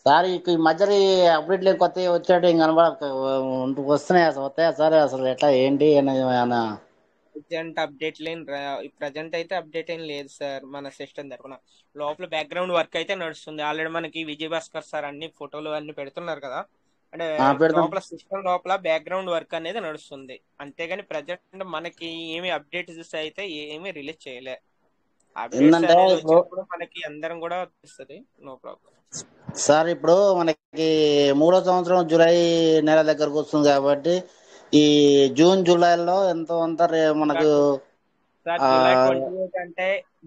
Sir ఈ మధ్య అప్డేట్లు కొత్తవి వచ్చాడు ఇంక వస్తున్నాయి అసలు వస్తాయా సార్ అసలు ఎట్లా ఏంటి అని ఏమన్నా? ప్రజెంట్ అప్డేట్ లేని ప్రజెంట్ అయితే అప్డేట్ ఏం లేదు సార్. మన సిస్టమ్ తరపున లోపల బ్యాక్గ్రౌండ్ వర్క్ అయితే నడుస్తుంది. ఆల్రెడీ మనకి విజయ్ భాస్కర్ సార్ అన్ని ఫోటోలు అన్ని పెడుతున్నారు కదా. అంటే పెడతాం లోపల సిస్టమ్ లోపల బ్యాక్గ్రౌండ్ వర్క్ అనేది నడుస్తుంది. అంతేగాని ప్రజెంట్ మనకి ఏమి అప్డేట్స్ అయితే ఏమి రిలీజ్ చేయలే. అప్డేట్స్ ఏంటంటే అనేది ఇప్పుడు వచ్చినప్పుడు మనకి అందరం కూడా వస్తుంది. No problem. సార్ ఇప్పుడు మనకి 3వ సంవత్సరం జూలై నెల దగ్గరకు వస్తుంది కాబట్టి ఈ జూన్ జూలైలో ఎంతో అంత మనకు సార్ ఆ,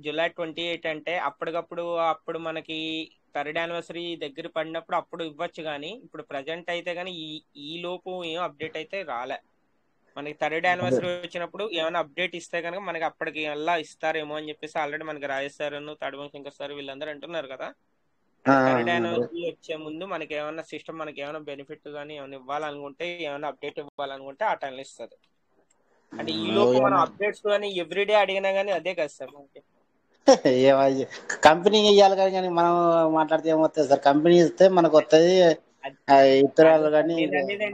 జూలై 28 అంటే అప్పటికప్పుడు అప్పుడు మనకి థర్డ్ యానివర్సరీ దగ్గర పడినప్పుడు అప్పుడు ఇవ్వచ్చు. కానీ ఇప్పుడు ప్రజెంట్ అయితే కానీ ఈ లోపు ఏం అప్డేట్ అయితే రాలే. మనకి థర్డ్ యానివర్సరీ వచ్చినప్పుడు ఏమైనా అప్డేట్ ఇస్తే కనుక మనకి అప్పటికి ఎలా ఇస్తారేమో అని చెప్పేసి ఆల్రెడీ మనకి రాజేష్ సార్ తడవం శంకర్ సార్ వీళ్ళందరూ అంటున్నారు కదా. ఆ, అంటే థర్డ్ యానివర్సరీ వచ్చే ముందు మనకి ఏమైనా సిస్టమ్ మనకి ఏమైనా బెనిఫిట్ కానీ ఏమైనా ఇవ్వాలనుకుంటే ఏమైనా అప్డేట్ ఇవ్వాలనుకుంటే ఆ టైంలో ఇస్తుంది. అంటే ఈ లోపు మనం అప్డేట్స్ కానీ ఎవ్రీడే అడిగినా కానీ అదే కదా సార్ మనకి. కంపెనీ ఇవ్వాలి కానీ మనం మాట్లాడితే ఏమవుతుంది సార్? కంపెనీ ఇస్తే మనకు వస్తుంది. అది అదే ఇతరాలు సార్ కానీ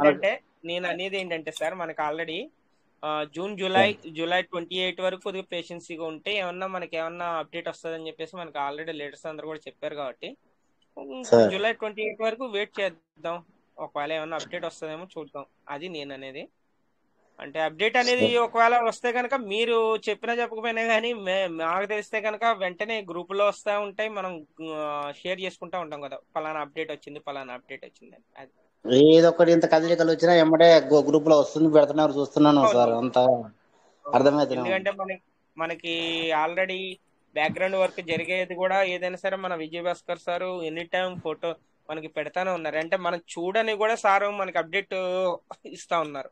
మనకు నేను అనేది ఏంటంటే సార్ మనకి ఆల్రెడీ జూన్ జూలై 28 వరకు కొద్దిగా పేషెన్సీగా ఉంటే ఏమన్నా మనకి ఏమన్నా అప్డేట్ వస్తుందని చెప్పేసి మనకి ఆల్రెడీ లీడర్స్ అందరూ కూడా చెప్పారు కాబట్టి ఇప్పుడు సార్ జూలై 28 వరకు వెయిట్ చేద్దాం. ఒకవేళ ఏమన్నా అప్డేట్ వస్తుందేమో చూద్దాం. అది నేను అనేది. అంటే అప్డేట్ అనేది ఒకవేళ వస్తే కనుక మీరు చెప్పినా చెప్పకపోయినా కానీ మాకు తెలిస్తే కనుక వెంటనే గ్రూప్ లో వస్తూ ఉంటాయి. మనం షేర్ చేసుకుంటా ఉంటాం కదా, ఫలానా అప్డేట్ వచ్చింది ఫలానా అప్డేట్ వచ్చింది అని. అది ఏదో ఒకటి ఇంత కదలికలు వచ్చినా ఎమ్మడే గ్రూప్ లో వస్తుంది, పెడుతున్నారు, చూస్తున్నాను సార్. అవునవును. అంత అవునవును. అర్థమవుతూనే ఉంది. ఎందుకంటే మనకి ఆల్రెడీ బ్యాక్గ్రౌండ్ వర్క్ జరిగేది కూడా ఏదైనా సరే మన Vijay Bhaskar sir any time photo మనకి పెడతానే ఉన్నారు. అంటే మనం చూడని కూడా సార్ మనకి అప్డేట్ ఇస్తా ఉన్నారు.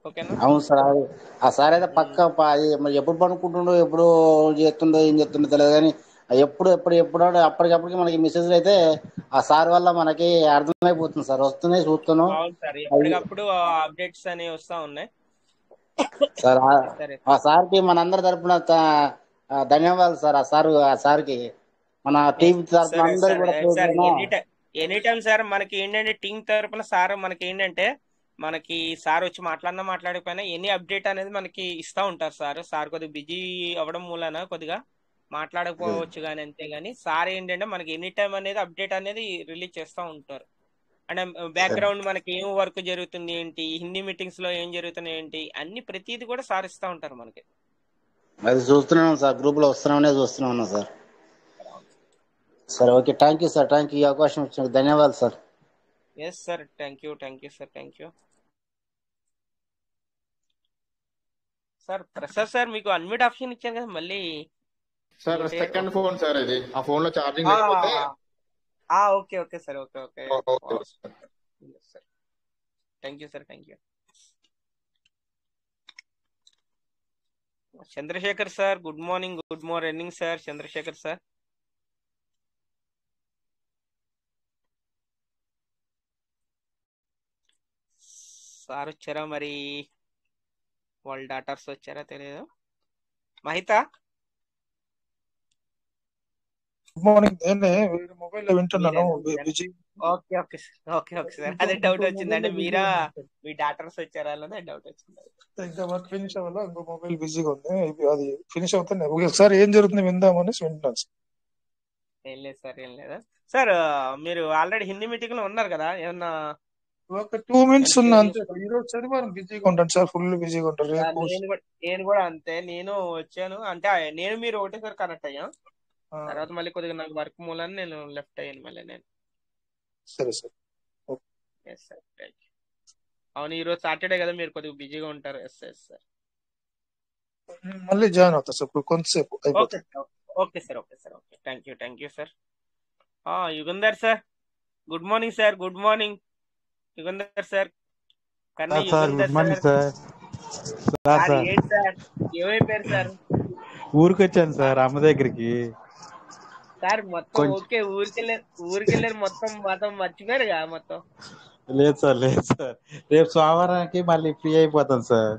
ఓకేనా. అవును సార్. ఆ సార్ అయితే ఉమ్. అది మరి ఎప్పుడు పనుకుంటుండో ఎప్పుడు చేస్తుండో ఏం చేస్తుండో తెలియదు కానీ ఎప్పుడు అప్పటికప్పటికి మనకి మెసేజ్లు అయితే ఆ సార్ వల్ల మనకి అర్థమైపోతుంది సార్. వస్తున్నాయి, చూస్తున్నాం. అవును సార్, అది ఎప్పటికప్పుడు అప్డేట్స్ అనేవి వస్తా ఉన్నాయి. సార్ సరే ఆ సార్. సార్కి మనందరి తరపున ధన్యవాదాలు సార్. ఆ సార్కి మన టీం తరపున సరే అందరు సార్. కూడా సార్ పేరున ఎనీ టైం సార్ మనకి ఏంటంటే టీం తరపున సార్ మనకి ఏంటంటే మనకి సార్ వచ్చి మాట్లాడినా మాట్లాడకపోయినా ఎనీ అప్డేట్ అనేది మనకి ఇస్తా ఉంటారు సార్. సార్ కొద్దిగా బిజీ అవ్వడం మూలన కొద్దిగా మాట్లాడకపోవచ్చు కానీ అంతే. కానీ సార్ ఏంటంటే మనకి ఎనీ టైం అనేది అప్డేట్ అనేది రిలీజ్ చేస్తూ ఉంటారు. అంటే బ్యాక్గ్రౌండ్ మనకి ఏం వర్క్ జరుగుతుంది ఏంటి, హిందీ మీటింగ్స్ లో ఏం జరుగుతున్నాయి ఏంటి, అన్ని ప్రతిదీ కూడా సార్ ఇస్తా ఉంటారు మనకి. అది చూస్తున్నాను సార్. గ్రూప్ లో వస్తున్నామనే చూస్తున్నాను సార్. సరే, okay. Thank you sir. Thank you. ఈ అవకాశం ఇచ్చినందుకు ధన్యవాదాలు sir. Yes sir. Thank you sir. Thank you sir. Prasad sir మీకు అన్మ్యూట్ ఆప్షన్ ఇచ్చాను కదా, మళ్ళీ sir mute second phone sir ఇది. ఆ ఫోన్ లో ఛార్జింగ్ లేకపోతే okay okay sir. Okay okay okay sir. Sir. Thank you sir. Thank you. Chandrashekar sir good morning. Good morning sir Chandrashekar sir. Sir వచ్చారా మరి? వాళ్ళ డాటర్స్ వచ్చారా తెలియదు. Mahita good morning. నేనే వీడి మొబైల్ లో వింటున్నాను. Busy okay okay okay sir. అదే డౌట్ వచ్చింది. అంటే మీరా మీ డాటర్స్ వచ్చారా అన్నదే డౌట్ వచ్చింది. ఇంకా వర్క్ ఫినిష్ అవ్వాలా, ఇంకో మొబైల్ బిజీగా ఉంది. అది ఫినిష్ అవుతానే ఒకసారి ఏం జరుగుతుంది విందామని వింటున్నాను సార్. ఏం లేదు సార్. ఏం లేదా సార్. మీరు ఆల్రెడీ హిందీ మీటింగ్ లో ఉన్నారు కదా, ఏమన్నా ఒక 2 minutes ఉన్నా షేర్ అంతే. చేసుకోండి. ఈ రోజు శనివారం బిజీగా ఉంటాను సార్, ఫుల్ బిజీగా ఉంటాను రేపు. నేను కూడా అంతే. నేను వచ్చాను అంటే నేను మీరు ఒకటేసారి కనెక్ట్ అయ్యాం. ఆ, తర్వాత మళ్ళీ కొద్దిగా నాకు వర్క్ మూలని నేను లెఫ్ట్ అయ్యాను మళ్ళీ నేను. సరే sir. Yes sir. Thank you. అవును, ఈ రోజు సాటర్డే కదా, మీరు కొద్దిగా బిజీగా ఉంటారు. Yes sir. మళ్ళీ జాయిన్ అవుతా సార్ ఇప్పుడు కొంతసేపు ఓకే అయిపోతుంది. Sir. Okay sir. Okay. Thank you sir. Yugandhar sir good morning sir. Good morning Yugandhar sir. కన్నీ sir Yugandhar good morning sir. Sir. ఏంటి సార్ ఏమైపోయారు సార్? ఊరికి వచ్చాను సార్ అమ్మ దగ్గరికి. సార్ మొత్తం ఓకే, ఊరికెళ్ళారు మొత్తం మర్చిపోయారుగా మొత్తం. లేదు సార్ రేపు సోమవారానికి మళ్ళీ ఫ్రీ అయిపోతాను సార్.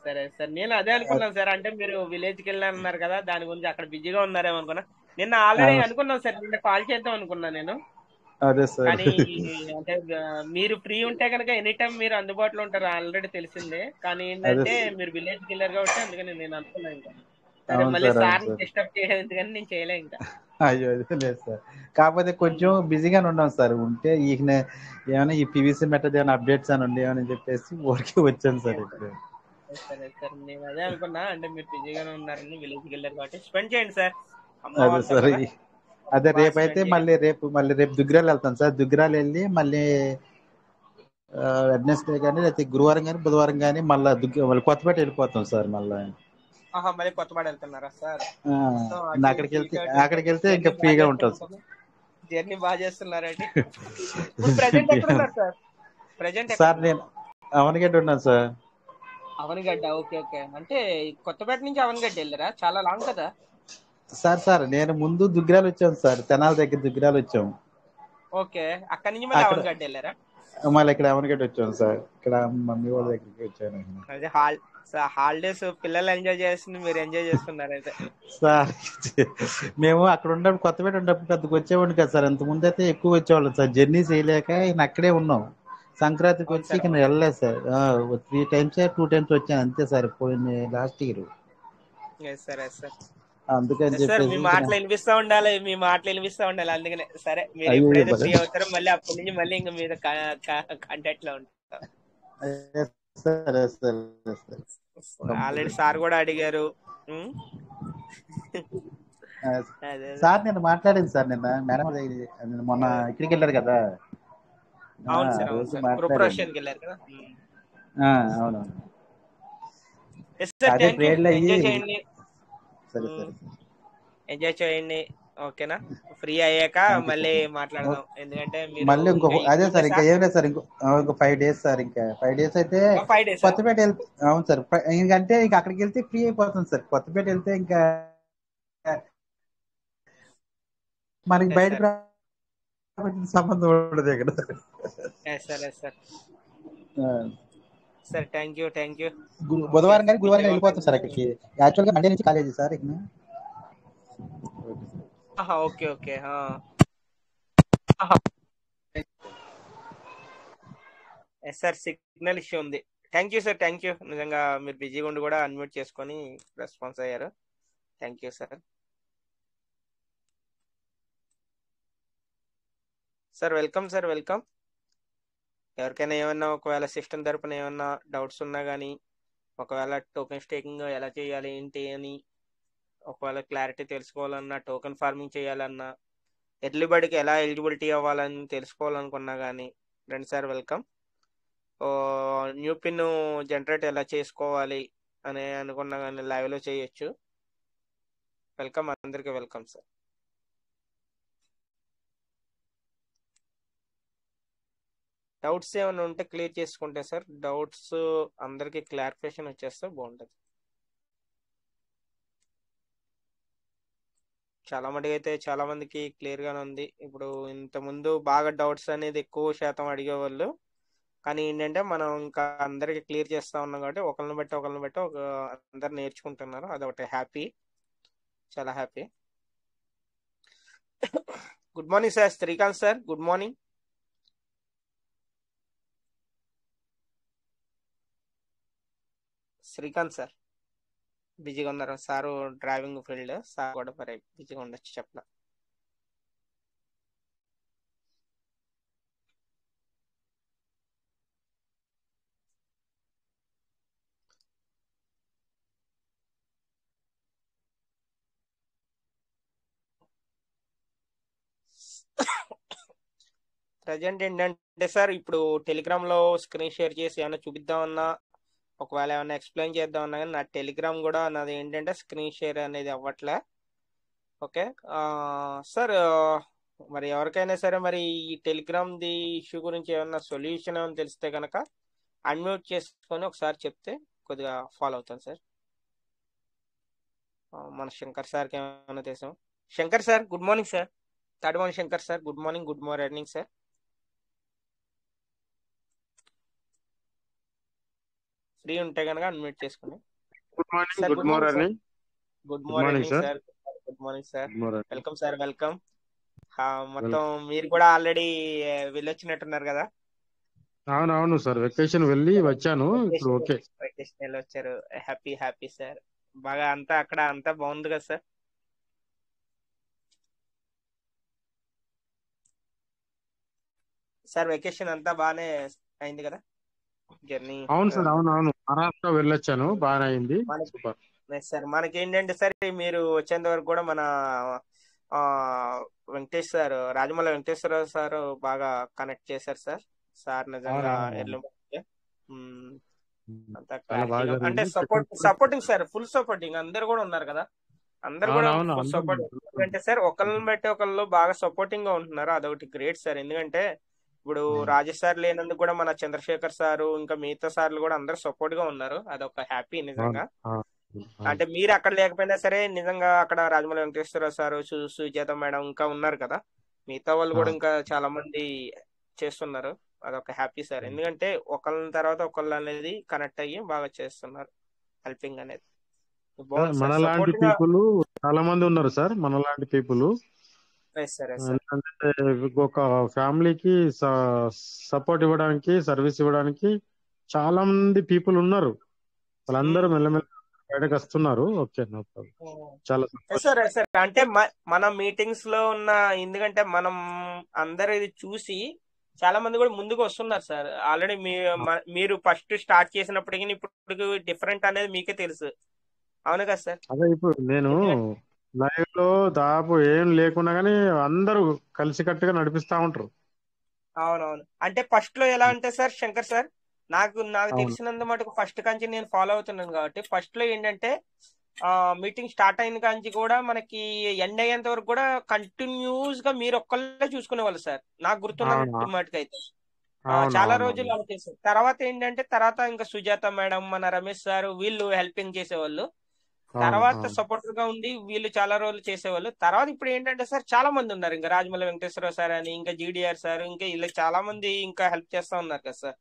సరే సార్. నేను అదే అనుకున్నాను సార్. అంటే మీరు విలేజ్ కి వెళ్ళారన్నారు కదా, దాని గురించి అక్కడ బిజీగా ఉన్నారేమో అనుకున్నా. నిన్న ఆల్రెడీ అనుకున్నాను సార్, నిన్న కాల్ చేద్దాం అనుకున్నా నేను. అదే సార్. కానీ అంటే మీరు ఫ్రీ ఉంటే కనుక ఎనీ టైం మీరు అందుబాటులో ఉంటారు ఆల్రెడీ తెలిసిందే. కానీ అదే ఏంటంటే మీరు విలేజ్ కిల్లర్ కాబట్టి అందుకని నేను అనుకున్నాను ఇంకా. సరే అవును మళ్ళీ సార్, అవును సార్ని సార్. డిస్టర్బ్ చేయలేదు కానీ నేను చేయలే ఇంకా. అయ్యో అదే లేదు సార్. కాకపోతే కొంచెం బిజీగానే ఉన్నాం సార్. ఉంటే ఈయన ఏమైనా ఈ పీవీసీ మెథడ్ ఏమైనా అప్డేట్స్ అని ఉండేవని చెప్పేసి ఊరికి వచ్చాను సార్ ఇప్పుడు. సరే సార్ నేను అదే అనుకున్నా, అంటే మీరు బిజీగానే ఉన్నారని విలేజ్కి వెళ్ళారు కాబట్టి స్పెండ్ చేయండి సార్. అమ్మ అదే వాళ్ళతో సార్. కదా అదే బాగా రేపైతే స్పెండ్ చేయండి. మళ్ళీ రేపు దుగ్గిరాలు వెళ్తాను సార్. దుగ్గిరాలు వెళ్ళి మళ్ళీ వెడ్నెస్డే కానీ లేకపోతే గురువారం కానీ బుధవారం కానీ మళ్ళీ కొత్తపేట వెళ్ళిపోతాం సార్ మళ్ళీ. ఆహా మళ్ళీ కొత్తపాడు వెళ్తున్నారా సార్? ఆ, మొత్తం అటు అక్కడికి ఇటు వెళ్తే ఇటు అటు అక్కడికి వెళ్తే ఇంకా జర్నీ బాగా ఫ్రీగా ఉంటాం సార్. చేస్తున్నారు. జర్నీ బాగా చేస్తున్నారండి. ఇప్పుడు ప్రజెంట్ ఎక్కడ ఉన్నారు సార్? ప్రజెంట్ ఎక్కడ సార్ ఉన్నారు? నేను అవనగడ్డ ఉన్నాను సార్. Avanigadda, okay okay. అంటే కొత్తపేట నుంచి అవనిగడ్డ వెళ్ళారా? చాలా లాంగ్ కదా. సార్ నేను ముందు దుగ్గిరాలు వచ్చాను సార్. తెనాల దగ్గర దుగ్గిరాలు వచ్చాము. ఓకే, అక్కడి నుంచి మళ్ళీ అక్కడ అవనిగడ్డ వెళ్ళారా? మళ్ళీ ఇక్కడ అవనగడ్డ వచ్చాను సార్. ఇక్కడ మమ్మీ వాళ్ళ దగ్గరికి వచ్చాను. అదే హాలిడేస్ పిల్లలు ఎంజాయ్ చేస్తుంది, మీరు ఎంజాయ్ చేస్తున్నారు అయితే. సార్ మేము అక్కడ ఉన్నప్పుడు కొత్తపేట ఉన్నప్పుడు పెద్దగా వచ్చేవాడిని కదా సార్. ఇంతకుముందు అయితే ఎక్కువ వచ్చేవాళ్ళం సార్. జర్నీ చేయలేక ఈయన అక్కడే ఉన్నాం. సంక్రాంతికి అవును వచ్చి సార్, ఇక్కడ అవును. వెళ్ళలేదు సార్. 3 టైమ్స్ 2 టైమ్స్ వచ్చాను అంతే సార్. పోయిన last year. Yes sir, yes sir. అందుకని ఎస్ సార్, మీ చెప్పేసి ఇక్కడ మాటలు వినిపిస్తా ఉండాలి, మీ మాటలు వినిపిస్తా ఉండాలి. అందుకనే సరే మీరు అయ్యో ఎప్పుడైతే భలే. ఫ్రీ అవుతారో మళ్ళీ అప్పటి నుంచి మళ్ళీ ఇంకా మీద కాంటాక్ట్ లో ఉంటాం. సరే సరే సరే. ఆల్రెడీ సార్ కూడా అడిగారు. ఉమ్. అదే అదే. సార్ నేను మాట్లాడింది సార్ నిన్న మేడం నిన్న మొన్న ఇక్కడికి వెళ్ళారు కదా. అవును సార్, ఆ అవును రోజు సార్. మాట్లాడాను. ప్రొఫెషన్కి వెళ్ళారు కదా. అవునవును. ఎస్ సార్, అదే థ్యాంక్ యూ. ప్రేయర్లు అయ్యి ఎంజాయ్ చేయండి. సరే సరే. ఎంజాయ్ చేయండి. ఓకేనా? ఫ్రీ అయ్యాక థ్యాంక్ యూ మళ్ళీ సార్. మాట్లాడదాం. ఎందుకంటే మీరు మళ్ళీ ఇంకా ఈ అదే 2 సార్ డేసా? ఇంకా ఏం లేదు సార్. ఇంకో 5 days సార్. ఇంకా 5 days అయితే 5 డేసా? కొత్తపేట వెళ్తే అవును సార్. ఇంకంటే ఇంకా అక్కడికి వెళ్తే ఫ్రీ అయిపోతుంది సార్. కొత్తపేట వెళ్తే ఇంకా మనకి ఎస్ బయటకు సార్, రావడానికి సంబంధం ఉండదు ఇక్కడ. Yes sir, yes sir. ఆ, sir thank you, thank you. Okay, బుధవారం కానీ గురువారం కానీ విజయవాడ వెళ్ళిపోతాం సార్ అక్కడికి. యాక్చువల్గా మండే నుంచి కాలేజీ సార్ ఇక్కడ. Okay okay. Yes sir, signal issue ఉంది. Thank you sir, thank you. నిజంగా మీరు బిజీగా ఉండి కూడా అన్మ్యూట్ చేసుకొని రెస్పాన్స్ అయ్యారు. Thank you sir. Sir welcome, sir welcome. ఎవరికైనా ఏమన్నా ఒకవేళ సిస్టమ్ తరపున ఏమన్నా డౌట్స్ ఉన్నా కానీ, ఒకవేళ టోకెన్ స్టేకింగ్ ఎలా చేయాలి ఏంటి అని ఒకవేళ క్లారిటీ తెలుసుకోవాలన్నా, టోకెన్ ఫార్మింగ్ చేయాలన్నా, ఎర్లీ బర్డ్కి ఎలా ఎలిజిబిలిటీ అవ్వాలని తెలుసుకోవాలనుకున్నా కానీ రండి sir, welcome. New pin generate ఎలా చేసుకోవాలి అని అనుకున్నా కానీ లైవ్లో చేయొచ్చు. వెల్కమ్, అందరికీ వెల్కమ్ సార్. డౌట్స్ ఏమైనా ఉంటే క్లియర్ చేసుకుంటే సార్, డౌట్స్ అందరికీ క్లారిఫికేషన్ వచ్చేస్తే బాగుంటుంది. చాలా మటుకు అయితే చాలా మందికి క్లియర్ గానే ఉంది. ఇప్పుడు ఇంత ముందు బాగా డౌట్స్ అనేది ఎక్కువ శాతం అడిగేవాళ్ళు, కానీ ఏంటంటే మనం ఇంకా అందరికి క్లియర్ చేస్తా ఉన్నాం కాబట్టి ఒకరిని బట్టి ఒక అందరు నేర్చుకుంటున్నారు. అదొకటి హ్యాపీ, చాలా happy. Good morning sir, Srikanth sir. Good morning. Srikanth sir బిజీగా ఉన్నారు. సారు డ్రైవింగ్ ఫీల్డ్, సార్ కూడా మరి బిజీగా ఉండొచ్చు చెప్పలా. ప్రజెంట్ ఏంటంటే సార్, ఇప్పుడు టెలిగ్రామ్లో స్క్రీన్ షేర్ చేసి ఏమైనా చూపిద్దామన్నా, ఒకవేళ ఏమైనా ఎక్స్ప్లెయిన్ చేద్దామన్నా కానీ నా టెలిగ్రామ్ కూడా నాది ఏంటంటే స్క్రీన్ షేర్ అనేది అవ్వట్లే. ఓకే సార్, మరి ఎవరికైనా సరే మరి ఈ టెలిగ్రామ్ది ఇష్యూ గురించి ఏమైనా సొల్యూషన్ ఏమైనా తెలిస్తే కనుక అన్మ్యూట్ చేసుకొని ఒకసారి చెప్తే కొద్దిగా ఫాలో అవుతాను సార్. మన శంకర్ సార్కి ఏమైనా తెలుసాం. Shankar sir good morning sir. Tadimoni Shankar sir good morning, good morning sir. Free ఉంటే కనుక అన్మ్యూట్ చేసుకోండి good morning. Sir. Good morning. Good good morning morning sir. Sir. Good morning sir. Good morning. Welcome sir, welcome. మొత్తం మీరు కూడా already వెళ్ళొచ్చినట్టున్నారు కదా, అవునవును sir, vacation వెళ్ళి వచ్చాను, ఇప్పుడు ఓకే. వెకేషన్ వెళ్ళి వచ్చారు. Happy happy sir. బాగా అంతా అక్కడ అంతా బాగుంది కదా సార్? సార్ వెకేషన్ అంతా బాగానే అయింది కదా జర్నీ? అవును సార్, అవునవును, మహారాష్ట్ర వెళ్ళొచ్చాను, బాగా అయింది. సూపర్ సార్ మనకి ఏంటంటే సార్, మీరు వచ్చేంత వరకు కూడా మన ఆ వెంకటేష్ సార్, రాజమౌళి వెంకటేశ్వరరావు సార్ బాగా కనెక్ట్ చేశారు సార్. సార్ నిజంగా ఎర్లీ అంతా చాలా బాగా క్లారిటీగా అంటే జరిగింది. Supporting sir, full supporting. అందరు కూడా ఉన్నారు కదా, అందరు కూడా అవునవును, ఫుల్ అందరూ సపోర్ట్. ఎందుకంటే సార్ ఒకళ్ళని బట్టి ఒకళ్ళు బాగా సపోర్టింగ్ గా ఉంటున్నారు, అదొకటి గ్రేట్ సార్. ఎందుకంటే ఇప్పుడు రాజేష్ సార్ లేనందుకు కూడా మన చంద్రశేఖర్ సారు ఇంకా మిగతా సార్లు కూడా అందరు సపోర్ట్ గా ఉన్నారు, అదొక హ్యాపీ నిజంగా. అంటే మీరు అక్కడ లేకపోయినా సరే నిజంగా అక్కడ రాజమౌళి వెంకటేశ్వరరావు సార్, సుజాత మేడం ఇంకా ఉన్నారు కదా, మిగతా వాళ్ళు కూడా ఇంకా చాలా మంది చేస్తున్నారు, అదొక హ్యాపీ సార్. ఎందుకంటే ఒకళ్ళ తర్వాత ఒకళ్ళు అనేది కనెక్ట్ అయ్యి బాగా చేస్తున్నారు, హెల్పింగ్ అనేది బాగుంది సార్. మనలాంటి సపోర్ట్ గా పీపుల్ చాలా మంది ఉన్నారు సార్, మనలాంటి పీపుల్. సార్ ఎందుకంటే ఒక ఫ్యామిలీకి సపోర్ట్ ఇవ్వడానికి, సర్వీస్ ఇవ్వడానికి చాలా మంది పీపుల్ ఉన్నారు, వాళ్ళందరూ మెల్లమెల్ల బయటకు వస్తున్నారు. ఓకే, నో ప్రాబ్లం, చాలా సార్ సార్. అంటే మన మీటింగ్స్ లో ఉన్న, ఎందుకంటే మనం అందరు ఇది చూసి చాలా మంది కూడా ముందుకు వస్తున్నారు సార్. ఆల్రెడీ మీరు ఫస్ట్ స్టార్ట్ చేసినప్పటికీ ఇప్పుడు డిఫరెంట్ అనేది మీకే తెలుసు, అవును కదా సార్? అదే ఇప్పుడు నేను లైవ్ లో దాదాపు ఏం లేకున్నా గానీ అందరూ కలిసికట్టుగా నడిపిస్తా ఉంటారు. అవునవును. అంటే ఫస్ట్ లో ఎలా అంటే సార్, శంకర్ సార్, నాకు తెలిసినంత మటుకు ఫస్ట్ కాంచి నేను ఫాలో అవుతున్నాను కాబట్టి, ఫస్ట్ లో ఏంటంటే మీటింగ్ స్టార్ట్ అయిన కాంచి కూడా మనకి ఎండ్ అయ్యేంత వరకు కూడా కంటిన్యూస్ గా మీరు ఒక్కళ్ళే చూసుకునేవాళ్ళు సార్, నాకు గుర్తున్న మటుకు అయితే. చాలా రోజులు అలా చేశారు. తర్వాత ఏంటంటే తర్వాత ఇంకా సుజాత మేడం, మన రమేష్ సార్ వీళ్ళు హెల్పింగ్ చేసేవాళ్ళు. తర్వాత సపోర్టర్ గా ఉండి వీళ్ళు చాలా రోజులు చేసేవాళ్ళు. తర్వాత ఇప్పుడు ఏంటంటే సార్ చాలా మంది ఉన్నారు, ఇంకా రాజమౌళి వెంకటేశ్వరరావు సార్ అని, ఇంకా జీడిఆర్ సార్, ఇంకా ఇలా చాలా మంది ఇంకా హెల్ప్ చేస్తా ఉన్నారు కదా సార్.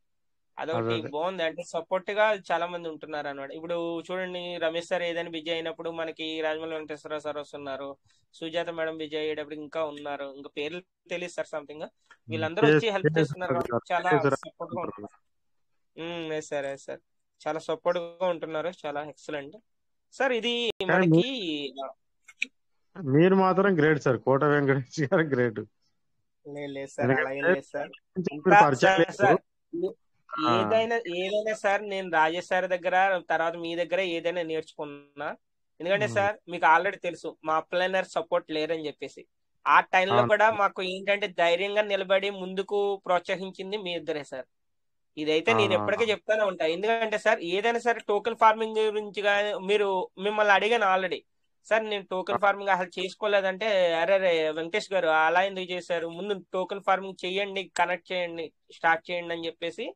అదొకటి బాగుంది, అంటే సపోర్ట్ గా చాలా మంది ఉంటున్నారు అన్నమాట. ఇప్పుడు చూడండి, రమేష్ సార్ ఏదైనా బిజీ అయినప్పుడు మనకి రాజమౌళి వెంకటేశ్వరరావు సార్ వస్తున్నారు, సుజాత మేడం బిజీ అయ్యేటప్పుడు ఇంకా ఉన్నారు, ఇంకా పేర్లు తెలియదు సార్ సంథింగ్, వీళ్ళందరూ వచ్చి హెల్ప్ చేస్తున్నారు కాబట్టి చాలా సపోర్ట్ గా ఉంటున్నారు. సార్ సార్ చాలా సపోర్ట్ గా ఉంటున్నారు, చాలా ఎక్సలెంట్ సార్. ఇది మనకి మీరు మాత్రం గ్రేట్ సార్, కోట వెంకటేష్ గారు గ్రేట్. లేదు సార్, అలా ఏం లేదు సార్. సార్ ఏదైనా సార్, నేను రాజేష్ సార్ దగ్గర తర్వాత మీ దగ్గర ఏదైనా నేర్చుకున్నా. ఎందుకంటే సార్ మీకు ఆల్రెడీ తెలుసు మా అప్లైనర్ సపోర్ట్ లేరని చెప్పేసి, ఆ టైంలో కూడా మాకు ఏంటంటే ధైర్యంగా నిలబడి ముందుకు ప్రోత్సహించింది మీ ఇద్దరే సార్. ఇదైతే నేను ఎప్పటికీ చెప్తానే ఉంటా. ఎందుకంటే సార్ ఏదైనా సరే టోకెన్ ఫార్మింగ్ గురించి మీరు మిమ్మల్ని అడిగాను ఆల్రెడీ, సార్ నేను టోకెన్ ఫార్మింగ్ అసలు చేసుకోలేదంటే, అరే వెంకటేష్ గారు అలా ఎందుకు చేశారు, ముందు టోకెన్ ఫార్మింగ్ చెయ్యండి, కనెక్ట్ చేయండి, స్టార్ట్ చేయండి అని చెప్పేసి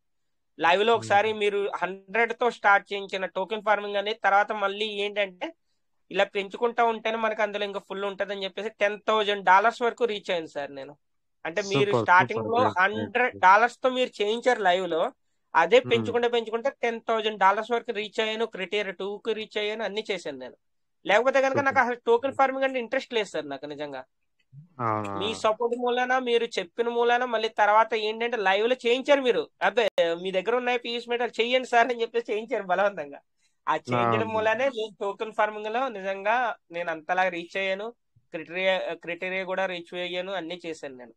లైవ్ లో ఒకసారి మీరు 100 తో స్టార్ట్ చేయించిన టోకెన్ ఫార్మింగ్ అనేది తర్వాత మళ్ళీ ఏంటంటే ఇలా పెంచుకుంటా ఉంటేనే మనకి అందులో ఇంకా ఫుల్ ఉంటది అని చెప్పేసి $10,000 వరకు రీచ్ అయింది సార్ నేను. అంటే మీరు స్టార్టింగ్ లో $100 తో మీరు చేయించారు లైవ్ లో, అదే పెంచుకుంటే $10,000 వరకు రీచ్ అయ్యాను, క్రైటీరియా 2 కి రీచ్ అయ్యాను, అన్ని చేశాను నేను. లేకపోతే కనుక నాకు అసలు టోకెన్ ఫార్మింగ్ అంటే ఇంట్రెస్ట్ లేదు సార్ నాకు నిజంగా. మీ సపోర్ట్ మూలాన, మీరు చెప్పిన మూలాన మళ్ళీ తర్వాత ఏంటంటే లైవ్ లో చేయించారు మీరు, అబ్బాయి మీ దగ్గర ఉన్నాయి పీస్ మెటల్ చెయ్యండి సార్ అని చెప్పేసి చేయించారు బలవంతంగా. ఆ చేయించడం మూలానే నేను టోకెన్ ఫార్మింగ్ లో నిజంగా నేను అంతలా రీచ్ అయ్యాను, క్రైటీరియా కూడా రీచ్ అయ్యాను, అన్ని చేశాను నేను.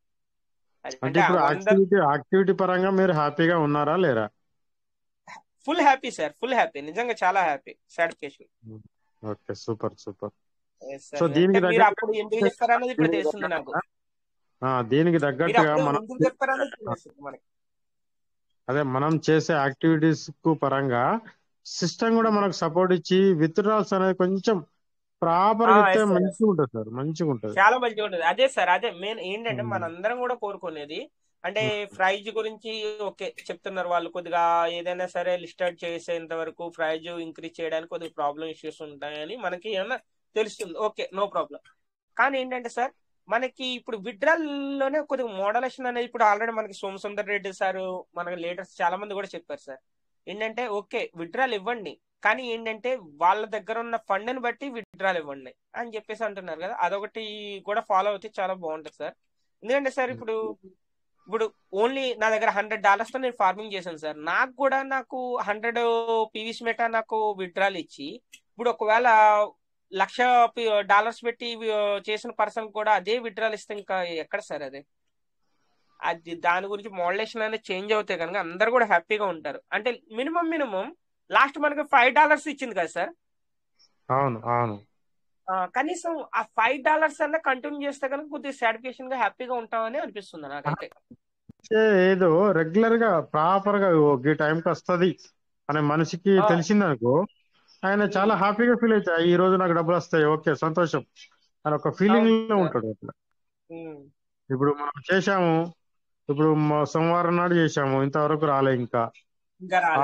అంటే యాక్టివిటీ పరంగా మీరు హ్యాపీగా ఉన్నారా లేరా? Full happy sir, full happy, నిజంగా చాలా happy. Satisfaction. Okay, super super. So దీనికి మీరు అప్పుడు ఎందుకు చెప్పారన్నది ఇప్పుడు తెలుస్తుంది నాకు. దీనికి తగ్గట్టుగా మనం అదే మనం చేసే యాక్టివిటీస్ కు పరంగా సిస్టమ్ కూడా మనకు సపోర్ట్ ఇచ్చి విత్డ్రాల్స్ అనేది కొంచెం ప్రాపర్ గా మంచిగా ఉంటుంది సార్, మంచిగా ఉంటుంది, చాలా మంచిగా ఉంటుంది. అదే సార్, అదే మెయిన్ ఏంటంటే మనందరం కూడా కోరుకునేది. అంటే ప్రైజ్ గురించి ఓకే చెప్తున్నారు వాళ్ళు, కొద్దిగా ఏదైనా సరే లిస్టెడ్ చేసేంత వరకు ప్రైజ్ ఇంక్రీజ్ చేయడానికి కొద్దిగా ప్రాబ్లం ఇష్యూస్ ఉంటాయని మనకి ఏమన్నా తెలుస్తుంది, ఓకే నో ప్రాబ్లం. కానీ ఏంటంటే సార్ మనకి ఇప్పుడు విడ్రాల్ లోనే కొద్దిగా మోడలేషన్ అనేది ఇప్పుడు ఆల్రెడీ మనకి సోమసుందర్ రెడ్డి సార్, మనకి లీడర్స్ చాలా మంది కూడా చెప్పారు సార్. ఏంటంటే ఓకే విడ్రాల్ ఇవ్వండి, కానీ ఏంటంటే వాళ్ళ దగ్గర ఉన్న ఫండ్ ని బట్టి విడ్రాల్ ఇవ్వండి అని చెప్పేసి అంటున్నారు కదా, అదొకటి కూడా ఫాలో అవుతే చాలా బాగుంటుంది సార్. ఎందుకంటే సార్ ఇప్పుడు ఇప్పుడు ఓన్లీ నా దగ్గర $100 తో నేను ఫార్మింగ్ చేశాను సార్. నాకు 100 పీవీసీ మెటా నాకు విత్డ్రాల్ ఇచ్చి, ఇప్పుడు ఒకవేళ $1,00,000 పెట్టి చేసిన పర్సన్ కూడా అదే విత్డ్రాల్ ఇస్తే ఇంకా ఎక్కడ సార్ అది? దాని గురించి మోడలేషన్ అనేది చేంజ్ అవుతాయి కనుక అందరు కూడా హ్యాపీగా ఉంటారు. అంటే మినిమం లాస్ట్ మనకి $5 ఇచ్చింది కదా సార్. అవును అవును కనీసం ఆ $5 అన్నా కంటిన్యూ చేస్తే కనుక కొద్దిగా సాటిస్ఫాక్షన్ గా హ్యాపీగా ఉంటామని అనిపిస్తుంది నాకైతే. ఏదో రెగ్యులర్ గా ప్రాపర్ గా ఈ టైంకి వస్తుంది అనే మనిషికి తెలిసిందనుకో, ఆయన చాలా హ్యాపీగా ఫీల్ అవుతాయి. ఈ రోజు నాకు డబ్బులు వస్తాయి, ఓకే సంతోషం అని ఒక ఫీలింగ్ లో ఉంటాడు అట్లా. ఇప్పుడు మనం చేశాము, ఇప్పుడు సోమవారం నాడు చేశాము, ఇంతవరకు రాలే. ఇంకా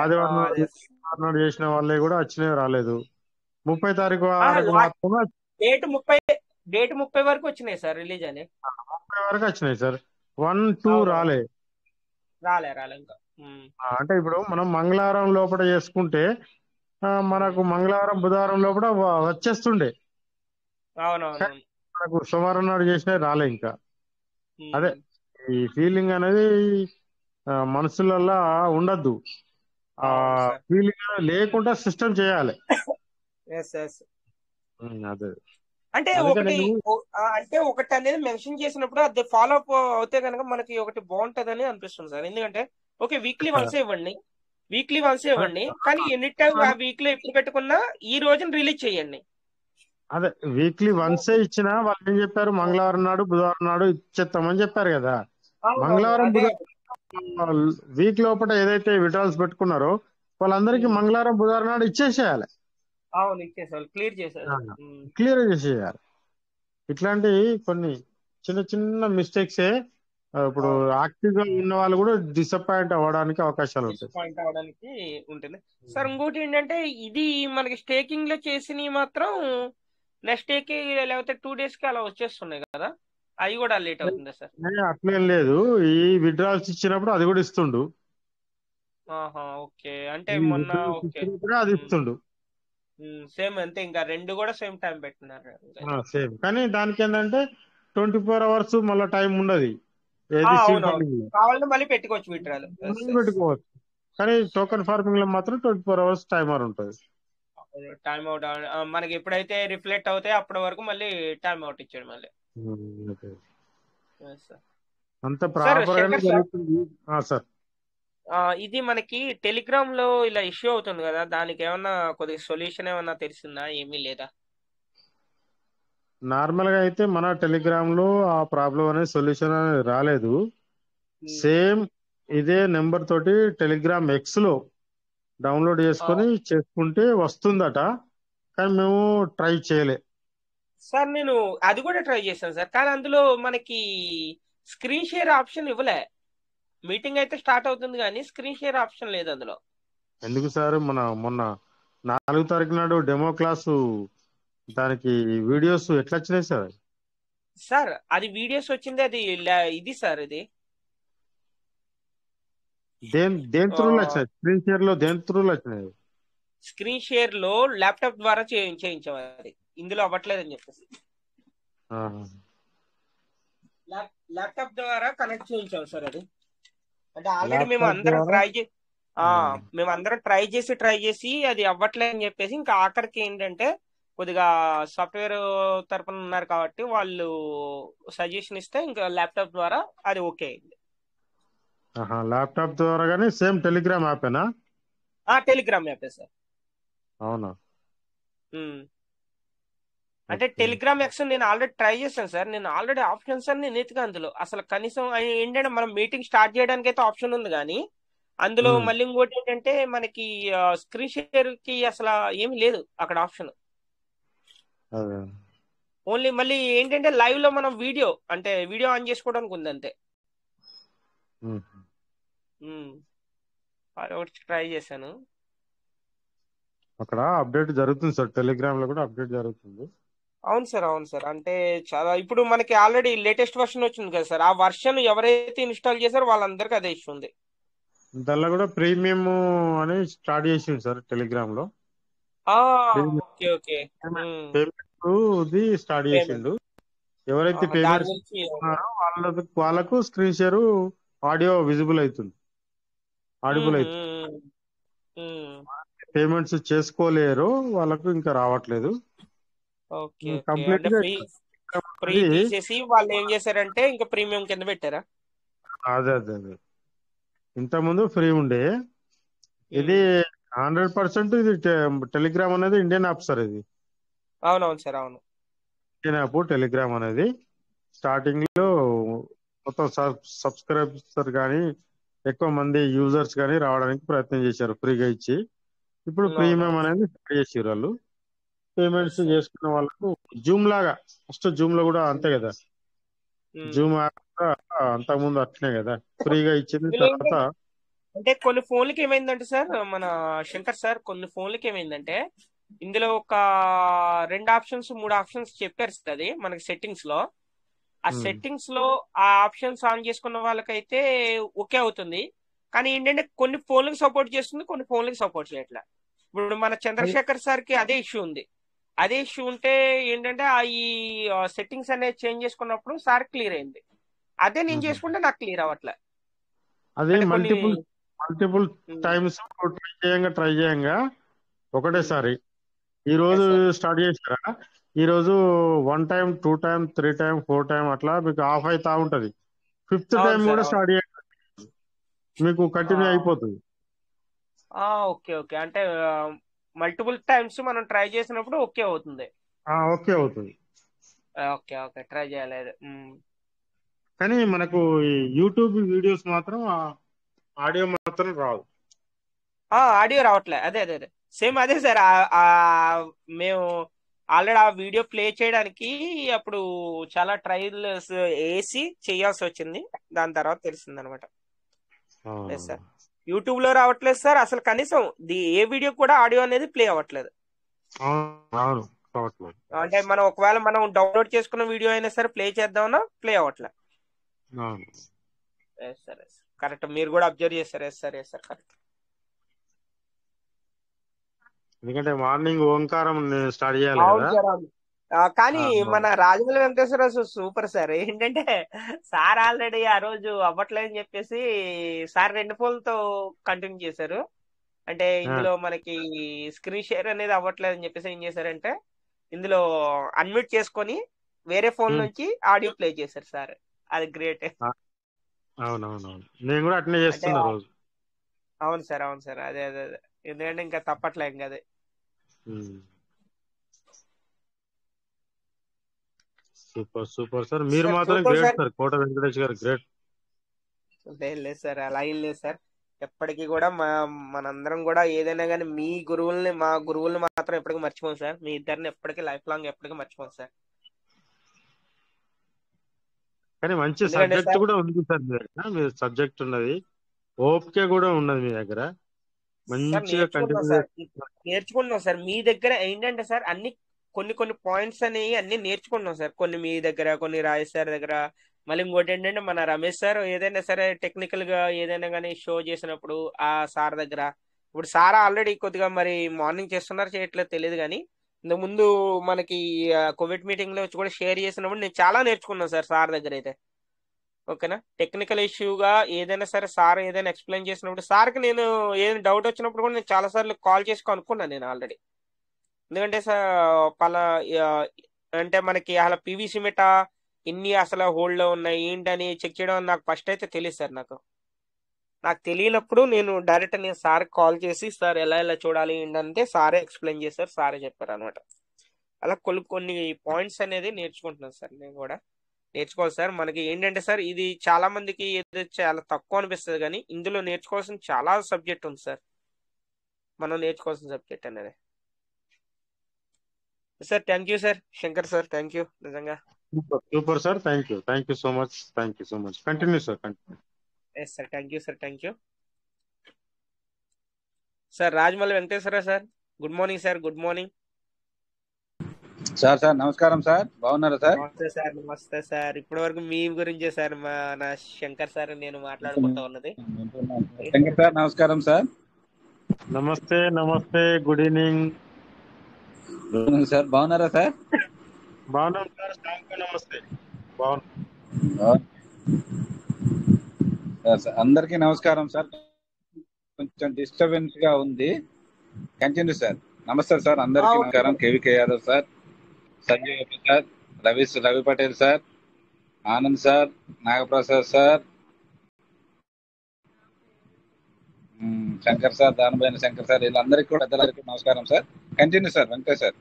ఆదివారం నాడు చేసిన వాళ్ళే కూడా వచ్చినవి రాలేదు. 30 తారీఖు వరకు మాత్రమే డేట్ 30 వరకు వచ్చినాయి సార్ రిలీజ్ అని. 30 వరకు వచ్చినాయి సార్. 1, 2 రాలే ఇంకా. అంటే ఇప్పుడు మనం మంగళవారం లోపల చేసుకుంటే మనకు మంగళవారం బుధవారం లోపల వచ్చేస్తుండే. మనకు సోమవారం నాడు చేసినవి రాలే ఇంకా. అదే ఈ ఫీలింగ్ అనేది మనసులలో ఉండద్దు. ఆ ఫీలింగ్ లేకుండా సిస్టమ్ చేయాలి. అదే అంటే ఒకటి అనేది మెన్షన్ చేసినప్పుడు అది ఫాలో అప్ అవుతే కనుక మనకి ఒకటి బాగుంటదని అనిపిస్తుంది సార్. ఎందుకంటే ఓకే వీక్లీ వన్స్ ఇవ్వండి కానీ ఎనీ టైం ఆ వీక్లీ ఎప్పుడు పెట్టుకున్నా ఈ రోజున రిలీజ్ చేయండి. అదే వీక్లీ వన్సే ఇచ్చినా వాళ్ళు ఏం చెప్పారు, మంగళవారం నాడు బుధవారం నాడు ఇచ్చేస్తామని చెప్పారు కదా. మంగళవారం బుధవారం వీక్ లోపల ఏదైతే విడ్రాల్స్ పెట్టుకున్నారో వాళ్ళందరికీ మంగళవారం బుధవారం నాడు ఇచ్చేసేయాలి. అవును ఇచ్చేసారు, క్లియర్ చేసేయాలి. ఇట్లాంటి కొన్ని చిన్న చిన్న మిస్టేక్సే ఇప్పుడు యాక్టివ్ గా ఉన్న వాళ్ళు కూడా డిసప్పాయింట్ అవ్వడానికి అవకాశాలు ఉంటాయి. సార్ ఇంకోటి ఏంటంటే ఇది మనకి స్టేకింగ్ లో చేసినవి మాత్రం నెక్స్ట్ డే కి లేకపోతే 2 days కి అలా వచ్చేస్తున్నాయి కదా, అవి కూడా లేట్ అవుతుంది సార్? అట్లేం లేదు, ఈ విడ్రాల్స్ ఇచ్చినప్పుడు అది కూడా ఇస్తుండు. ఓకే అంటే మొన్న అది ఇస్తుండు సేమ్ అంతే, ఇంకా 2 కూడా సేమ్ టైం పెట్టినారు సేమ్. కానీ దానికి ఏంటంటే 24 hours మళ్ళీ టైం ఉండదు. కావాలంటే మళ్ళీ పెట్టుకోవచ్చు విత్డ్రాల్ పెట్టుకోవచ్చు. కానీ టోకెన్ ఫార్మింగ్ లో మాత్రం 24 hours టైమర్ ఉంటుంది. టైం అవుట్ మనకి ఎప్పుడైతే రిఫ్లెక్ట్ అవుతాయి అప్పటి వరకు మళ్ళీ టైం అవుట్ ఇచ్చాడు మళ్ళీ. అంత ప్రాపర్ సార్. ఇది మనకి టెలిగ్రామ్ లో ఇలా ఇష్యూ అవుతుంది కదా, దానికి ఏమన్నా కొద్దిగా సొల్యూషన్ ఏమన్నా తెలిసిందా? ఏమీ లేదా? నార్మల్ గా అయితే మన టెలిగ్రామ్ లో ఆ ప్రాబ్లం అనేది సొల్యూషన్ అనేది రాలేదు. సేమ్ ఇదే నెంబర్ తోటి టెలిగ్రామ్ ఎక్స్ లో డౌన్లోడ్ చేసుకుంటే వస్తుందట, కానీ మేము ట్రై చేయలే సార్. నేను అది కూడా ట్రై చేశాను సార్, కానీ అందులో మనకి స్క్రీన్ షేర్ ఆప్షన్ ఇవ్వలే. మీటింగ్ అయితే స్టార్ట్ అవుతుంది కానీ స్క్రీన్ షేర్ ఆప్షన్ లేదు అందులో. ఎందుకు సార్? మొన్న 4వ తారీఖు నాడు డెమో క్లాసు దానికి వీడియోస్ ఎట్లా వచ్చినాయి సార్? సార్ అది వీడియోస్ వచ్చింది, అది ఇది సార్ ఇది దేని త్రూలో వచ్చినాయి? స్క్రీన్ షేర్ లో దేని త్రూలో వచ్చినాయి? స్క్రీన్ షేర్ లో ల్యాప్టాప్ ద్వారా చేయించాం, అది ఇందులో అవ్వట్లేదని చెప్పేసి ల్యాప్టాప్ ద్వారా కనెక్ట్ చేయించాం సార్. అది అంటే ఆల్రెడీ మేము అందరం ట్రై చేసి అది అవ్వట్లేదు అని చెప్పేసి ఇంకా ఆఖరికి ఏంటంటే కొద్దిగా సాఫ్ట్వేర్ తరపున ఉన్నారు కాబట్టి వాళ్ళు సజెషన్ ఇస్తే ఇంకా ల్యాప్టాప్ ద్వారా అది ఓకే అయింది. ల్యాప్టాప్ ద్వారా కానీ సేమ్ టెలిగ్రామ్ యాపేనా? టెలిగ్రామ్ యాపే సార్. అవునా? అంటే టెలిగ్రామ్ ఎక్స్ నేను ఆల్రెడీ ట్రై చేశాను సార్. నేను ఆల్రెడీ ఆప్షన్స్ అన్ని నీట్గా అందులో అసలు కనీసం ఏంటంటే మనం మీటింగ్ స్టార్ట్ చేయడానికి అయితే ఆప్షన్ ఉంది కానీ అందులో మళ్ళీ ఇంకోటి ఏంటంటే మనకి స్క్రీన్ షేర్ కి అసలు ఏమి లేదు అక్కడ ఆప్షన్. ఓన్లీ మళ్ళీ ఏంటంటే లైవ్ లో మనం వీడియో ఆన్ చేసుకోవడానికి ఉంది అంతే. ఒకటి ట్రై చేశాను. అక్కడ అప్డేట్ జరుగుతుంది సార్, టెలిగ్రామ్ లో కూడా అప్డేట్ జరుగుతుంది. అవును సార్. అంటే చాలా ఇప్పుడు మనకి ఆల్రెడీ లేటెస్ట్ వర్షన్ వచ్చింది కదా సార్, ఆ వర్షన్ ఎవరైతే ఇన్స్టాల్ చేశారో వాళ్ళందరికీ అదే ఇష్యూ ఉంది. దానిలో కూడా ప్రీమియం అని స్టార్ట్ చేసిండు సార్ టెలిగ్రామ్ లో. ఓకే పేమెంట్ స్టార్ట్ చేసిండు. ఎవరైతే దాని పేమెంట్స్ గురించి ఉన్నారో వాళ్ళకు స్క్రీన్ షేర్ ఆడియో విజిబుల్ అవుతుంది, ఆడిబుల్ ఉమ్, అవుతుంది. ఉమ్, పేమెంట్స్ చేసుకోలేరు వాళ్ళకు ఇంకా రావట్లేదు. Okay okay. కంప్లీట్ అంటే గా ఫ్రీ అది తీసేసి వాళ్ళు ఏం చేశారంటే ఇంకా ప్రీమియం కింద పెట్టారా? అదే అదే అదే ఇంతకుముందు ఫ్రీ ఉండే. ఇది ఉమ్, 100% ఇది టెలిగ్రామ్ అనేది ఇండియన్ యాప్ సార్. ఇది అవునవును సార్, అవును. ఇండియన్ యాప్ టెలిగ్రామ్ అనేది స్టార్టింగ్ లో మొత్తం సబ్స్క్రైబర్స్ కానీ ఎక్కువ మంది యూజర్స్ కానీ రావడానికి ప్రయత్నం చేశారు ఫ్రీగా ఇచ్చి. ఇప్పుడు ప్రీమియం అవునవును. అనేది స్టార్ట్ చేసారు వాళ్ళు. Payments yes sir. చేసుకున్న వాళ్ళకు జూమ్ లాగా, ఫస్ట్ జూమ్ లో కూడా అంతే కదా, జూమ్ యాప్ కూడా అంతకుముందు అట్లనే కదా ఫ్రీగా ఇచ్చింది. ఇందులో తర్వాత ఏంటంటే అంటే కొన్ని ఫోన్లకి ఏమైందంటే సార్, మన శంకర్ సార్ కొన్ని ఫోన్లకి ఏమైందంటే ఇందులో ఒక 2 ఆప్షన్స్ 3 ఆప్షన్స్ చెప్పారు సార్. అది మనకి సెట్టింగ్స్ లో, ఆ ఉమ్, సెట్టింగ్స్ లో ఆ ఆప్షన్స్ ఆన్ చేసుకున్న వాళ్ళకైతే ఓకే అవుతుంది. కానీ ఏంటంటే కొన్ని ఫోన్లకు సపోర్ట్ చేస్తుంది, కొన్ని ఫోన్లకు సపోర్ట్ చేయట్లే. ఇప్పుడు మన అది చంద్రశేఖర్ సార్ కి అదే ఇష్యూ ఉంది. అదే ఇష్యూ ఉంటే ఏంటంటే ఈ సెట్టింగ్స్ అనేది చేంజ్ చేసుకున్నప్పుడు సార్ క్లియర్ అయింది. అదే నేను ఉమ్, చేసుకుంటే నాకు క్లియర్ అవ్వట్లే. అది అంటే కొన్ని మల్టిపుల్ టైమ్స్ ట్రై చేయంగా ఒకటేసారి ఈ రోజు ఎస్ సార్. స్టార్ట్ చేశారా, ఈ రోజు 1 టైం 2 టైం 3 టైం 4 టైం అట్లా మీకు ఆఫ్ అవుతా ఉంటది. 5th అవును టైం సార్, కూడా అవును. స్టార్ట్ చేయండి, మీకు కంటిన్యూ అయిపోతుంది. Okay okay. అంటే మల్టిపుల్ టైమ్స్ మనం ట్రై చేసినప్పుడు ఓకే అవుతుంది. ఓకే అవుతుంది. ఓకే ఓకే, ట్రై చేయలేదు. కానీ మనకు ఈ యూట్యూబ్ వీడియోస్ మాత్రం ఆడియో మాత్రం రాదు. ఆడియో రావట్లే. అదే అదే అదే సేమ్ అదే సార్. మేము ఆల్రెడీ ఆ వీడియో ప్లే చేయడానికి అప్పుడు చాలా ట్రయల్స్ వేసి చేయాల్సి వచ్చింది. దాని తర్వాత తెలిసింది అనమాట. అవును. సార్ యూట్యూబ్ లో రావట్లేదు సార్ అసలు. కనీసం ఏ వీడియో కూడా ఆడియో అనేది ప్లే అవ్వట్లేదు. అవును రావట్లేదు. అంటే మనం ఒకవేళ మనం డౌన్లోడ్ చేసుకున్న వీడియో అయినా సరే ప్లే చేద్దామన్నా ప్లే అవ్వట్లేదు. అవును. సార్ కరెక్ట్, మీరు కూడా అబ్జర్వ్ చేస్తారు. Yes sir correct. ఎందుకంటే మార్నింగ్ ఓంకారం స్టార్ట్ చేయాలి అవును కదా. సార్, అవును. కానీ మన రాజమౌళి వెంకటేశ్వరరావు సూపర్ సార్. ఏంటంటే సార్ ఆల్రెడీ ఆ రోజు అవ్వట్లేదని చెప్పేసి సార్ 2 ఫోన్లతో కంటిన్యూ చేశారు. అంటే ఇందులో మనకి స్క్రీన్ షేర్ అనేది అవ్వట్లేదని చెప్పేసి ఏం చేశారంటే ఇందులో అన్మ్యూట్ చేసుకొని వేరే ఫోన్ నుంచి ఆడియో ప్లే చేశారు సార్. అది గ్రేట్. అవునవునవును, నేను కూడా అట్నే అంటే చేస్తున్నా రోజు. అవును సార్, అవును సార్. అదే అదే అదే ఎందుకంటే ఇంకా తప్పట్లే ఇంకా అదే. సూపర్ సూపర్ సార్, మీరు సార్ మాత్రం చూద్దాం గ్రేట్ సార్. సార్, కోట వెంకటేష్ గారు గ్రేట్. లేదు సార్, అలా ఏం లేదు సార్. ఎప్పటికీ కూడా మనందరం కూడా ఏదైనా కానీ మా గురువుల్ని మాత్రం ఎప్పటికీ మర్చిపోం సార్. మీ ఇద్దరిని ఎప్పటికీ లైఫ్ లాంగ్ ఎప్పటికీ మర్చిపోం సార్. కానీ మంచి ఎందుకంటే సబ్జెక్ట్ సార్ కూడా ఉంది సార్ మీ దగ్గర, మీ సబ్జెక్ట్ ఉన్నది, ఓపిక కూడా ఉన్నది మీ దగ్గర, మంచిగా కంటిన్యూ. నేర్చుకుంటున్నాం సార్. మీ దగ్గర ఏంటంటే సార్ అన్ని కొన్ని కొన్ని పాయింట్స్ అనేవి అన్ని నేర్చుకుంటున్నాం సార్. కొన్ని మీ దగ్గర, కొన్ని రాజేష్ సార్ దగ్గర. మళ్ళీ ఇంకోటి ఏంటంటే మన రమేష్ సార్ ఏదైనా సరే టెక్నికల్ గా ఏదైనా కానీ షో చేసినప్పుడు ఆ సార్ దగ్గర. ఇప్పుడు సార్ ఆల్రెడీ కొద్దిగా మరి మార్నింగ్ చేస్తున్నారు చేయట్లేదు తెలియదు కానీ ఇంతకు ముందు మనకి కోవిడ్ మీటింగ్ లో వచ్చి కూడా షేర్ చేసినప్పుడు నేను చాలా నేర్చుకున్నాను సార్ దగ్గర అయితే. ఓకేనా, టెక్నికల్ ఇష్యూగా ఏదైనా సరే సార్ ఏదైనా ఎక్స్ప్లెయిన్ చేసినప్పుడు సార్కి నేను ఏదైనా డౌట్ వచ్చినప్పుడు కూడా నేను చాలా సార్లు కాల్ చేసి కనుక్కున్నాను నేను ఆల్రెడీ. ఎందుకంటే సార్ ఆ, అంటే మనకి అసలు పీవీసీ మెటా ఇన్ని అసలు హోల్డ్ లో ఉన్నాయి ఏంటని చెక్ చేయడం నాకు ఫస్ట్ అయితే తెలియదు సార్. నాకు తెలియనప్పుడు నేను సార్ కాల్ చేసి సార్ ఎలా ఎలా చూడాలి ఏంటంటే సారే ఎక్స్ప్లెయిన్ చేశారు, సారే చెప్పారు అనమాట. అలా కొన్ని పాయింట్స్ అనేది నేర్చుకుంటున్నాను సార్. నేను కూడా నేర్చుకోవాలి సార్. మనకి ఏంటంటే సార్ ఇది చాలా మందికి ఏదో చాలా తక్కువ అనిపిస్తుంది కానీ ఇందులో నేర్చుకోవాల్సిన చాలా సబ్జెక్ట్ ఉంది సార్. మనం నేర్చుకోవాల్సిన సబ్జెక్ట్ అనేది. Sir thank you sir, Shankar sir thank you నిజంగా. Super sir, thank you so much, continue sir, continue. Yes sir, thank you sir, thank you sir. Rajamouli Venkateswara sir, good morning sir. Good morning sir. నమస్కారం sir, బాగున్నారా sir? నమస్తే sir. నమస్తే sir. ఇప్పటి వరకు మీ గురించే sir నా Shankar sir నేను మాట్లాడుకుంటా ఉన్నది. శంకర్ సార్ నమస్కారం సార్. నమస్తే గుడ్ ఈవినింగ్ సార్. బాగున్నారా సార్? బాగున్నాం సార్. శ్యామ్ నమస్తే. బాగున్నాం. అందరికీ నమస్కారం సార్. కొంచెం డిస్టర్బెన్స్ గా ఉంది. Continue sir. నమస్తే సార్. అందరికీ ఓకే నమస్కారం. Sir. KVK Yadav sir, Sanjay sir, Ravi Patel sir, Anand sir, Nagaprasad sir, Shankar sir, Danaboina Shankar sir, వీళ్ళందరికీ కూడా పెద్దలందరికీ నమస్కారం sir. Continue sir. Venkatesh sir.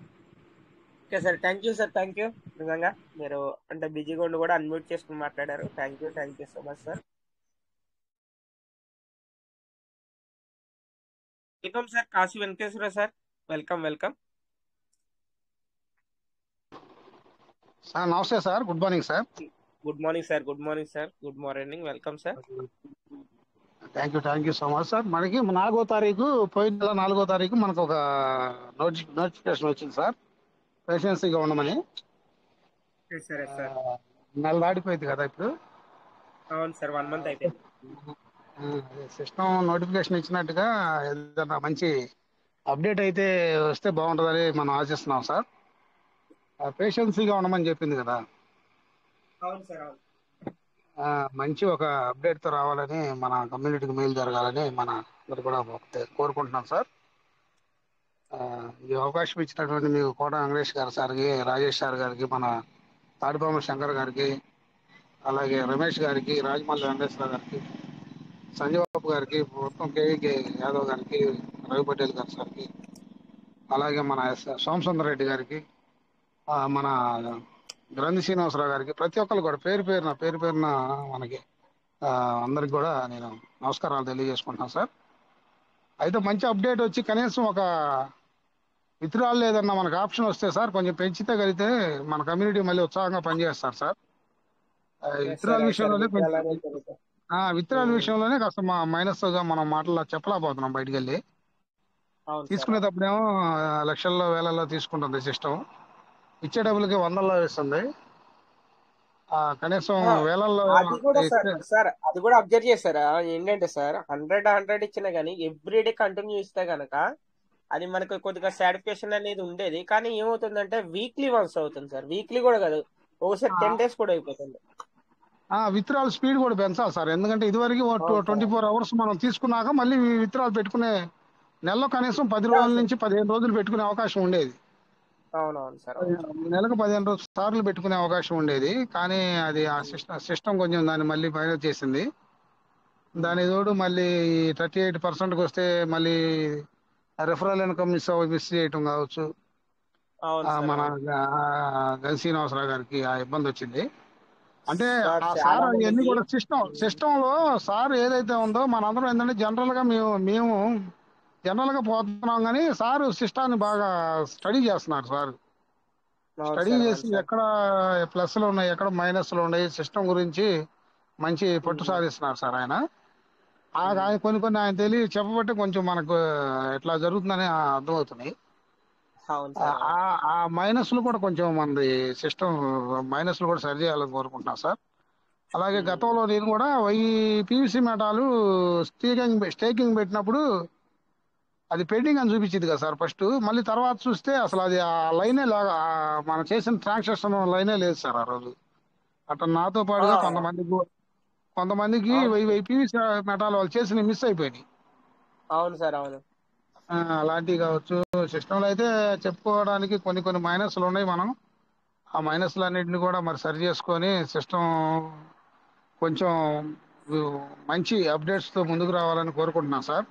Okay sir, thank you sir, thank you. నిజంగా మీరు అంటే బిజీగా ఉండి కూడా అన్మ్యూట్ చేసుకుని మాట్లాడారు. Thank you so much sir. Welcome sir, Kashi Venkateswara sir. Welcome. Sir నమస్తే sir. Good morning sir. Good morning sir. Good morning. Welcome sir. Thank you so much sir. మనకి 4వ తారీఖు, పోయిన నెల 4వ తారీఖు మనకు ఒక నోటిఫికేషన్ వచ్చింది సార్, పేషెన్సీగా ఉండమని. నెల దాటిపోయింది కదా ఇప్పుడు. అవును సార్, 1 month అయిపోయింది. సిస్టమ్ నోటిఫికేషన్ ఇచ్చినట్టుగా ఏదైనా మంచి అప్డేట్ అయితే వస్తే బాగుంటుందని మనం ఆశిస్తున్నాం సార్. పేషెన్సీగా ఉండమని చెప్పింది కదా. అవును సార్, అవును. మంచి ఒక అప్డేట్ తో రావాలని, మన కమ్యూనిటీకి మేలు జరగాలని మన అందరు కూడా కోరుకుంటున్నాం సార్. ఈ అవకాశం ఇచ్చినటువంటి మీకు కోట వెంకటేష్ గారు సార్కి, రాజేష్ సార్ గారికి, మన తాడిపామ శంకర్ గారికి, అలాగే రమేష్ గారికి, రాజమల్లి వెంకటేశ్వర గారికి, సంజయ్ బాబు గారికి, మొత్తం కేవీకే యాదవ్ గారికి, రవి పటేల్ గారి సార్కి, అలాగే మన సోమసుందర్ రెడ్డి గారికి, మన గ్రంథి శ్రీనివాసరావు గారికి, ప్రతి ఒక్కరు కూడా పేరు పేరున మనకి అందరికి కూడా నేను నమస్కారాలు తెలియజేసుకుంటున్నాను సార్. అయితే మంచి అప్డేట్ వచ్చి కనీసం ఒక విత్డ్రాల్ లేదన్న మనకు ఆప్షన్ వస్తే సార్, కొంచెం పెంచితే కలిగితే మన కమ్యూనిటీ మళ్ళీ ఉత్సాహంగా పనిచేస్తారు సార్. విత్డ్రాల్ విషయంలోనే కాస్త మైనస్ గా మనం మాటల్లో చెప్పలేకపోతున్నాం బయటికి వెళ్ళి. తీసుకునేటప్పుడేమో లక్షల్లో వేలల్లో తీసుకుంటుంది సిస్టమ్, ఇచ్చే డబ్బులకి 100లో ఇస్తుంది. కనీసం వేలల్లో అది కూడా సార్ అది కూడా అబ్జర్వ్ చేస్తారా ఏంటంటే సార్, 100 ఇచ్చినా గానీ ఎవ్రీడే కంటిన్యూ ఇస్తే గనక అది మనకు కొద్దిగా సాటిస్ఫాక్షన్ అనేది ఉండేది. కానీ ఏమవుతుందంటే వీక్లీ వన్స్ అవుతుంది సార్. వీక్లీ కూడా కాదు, ఒకసారి 10 days కూడా అయిపోతుంది. విత్డ్రాల్ స్పీడ్ కూడా పెంచాలి సార్. ఎందుకంటే ఇదివరకు 24 hours మనం తీసుకున్నాక మళ్ళీ విత్డ్రాల్ పెట్టుకునే, నెలలో కనీసం 10 రోజుల నుంచి 15 రోజులు పెట్టుకునే అవకాశం ఉండేది. అవునవును సార్. నెలకు 15 సార్లు పెట్టుకునే అవకాశం ఉండేది. కానీ అది ఆ సిస్టమ్ కొంచెం దాన్ని మళ్ళీ మైనస్ చేసింది. దాని తోడు మళ్ళీ 38%కి వస్తే మళ్ళీ రెఫరల్ ఇన్కమ్ మిస్ చేయటం కావచ్చు. మన శ్రీనివాసరావు గారికి ఆ ఇబ్బంది వచ్చింది. అంటే ఆ సార్ అవన్నీ కూడా సిస్టమ్ లో సార్ ఏదైతే ఉందో మనందరం ఏంటంటే మేము జనరల్ గా పోతున్నాం, కానీ సార్ సిస్టాన్ని బాగా స్టడీ చేస్తున్నారు సార్. స్టడీ చేసి ఎక్కడ ప్లస్లు ఉన్నాయి, ఎక్కడ మైనస్లు ఉన్నాయి, సిస్టమ్ గురించి మంచి పట్టు సాధిస్తున్నారు సార్ ఆయన. కొన్ని ఆయన తెలియ చెప్పబట్టి కొంచెం మనకు ఎట్లా జరుగుతుందని అర్థమవుతున్నాయి. ఆ మైనస్లు కూడా కొంచెం మనది సిస్టమ్ మైనస్లు కూడా సరి చేయాలని కోరుకుంటున్నాం సార్. అలాగే గతంలో నేను కూడా పీవీసీ మెటాలు స్టేకింగ్ పెట్టినప్పుడు అది పెండింగ్ అని చూపించింది కదా సార్ ఫస్ట్. మళ్ళీ తర్వాత చూస్తే అసలు అది ఆ లైనే లాగా మనం చేసిన ట్రాన్సాక్షన్ లైనే లేదు సార్ ఆ రోజు. అట్లా నాతో పాటుగా కొంతమందికి 1000 పీవీసీ మెటాలు వాళ్ళు చేసిన మిస్ అయిపోయినాయి. అవును సార్, అవును. అలాంటివి కావచ్చు. సిస్టంలో అయితే చెప్పుకోవడానికి కొన్ని మైనస్లు ఉన్నాయి. మనం ఆ మైనస్లు అన్నింటినీ కూడా మరి సరి చేసుకొని సిస్టమ్ కొంచెం మంచి అప్డేట్స్ తో ముందుకు రావాలని కోరుకుంటున్నాం సార్.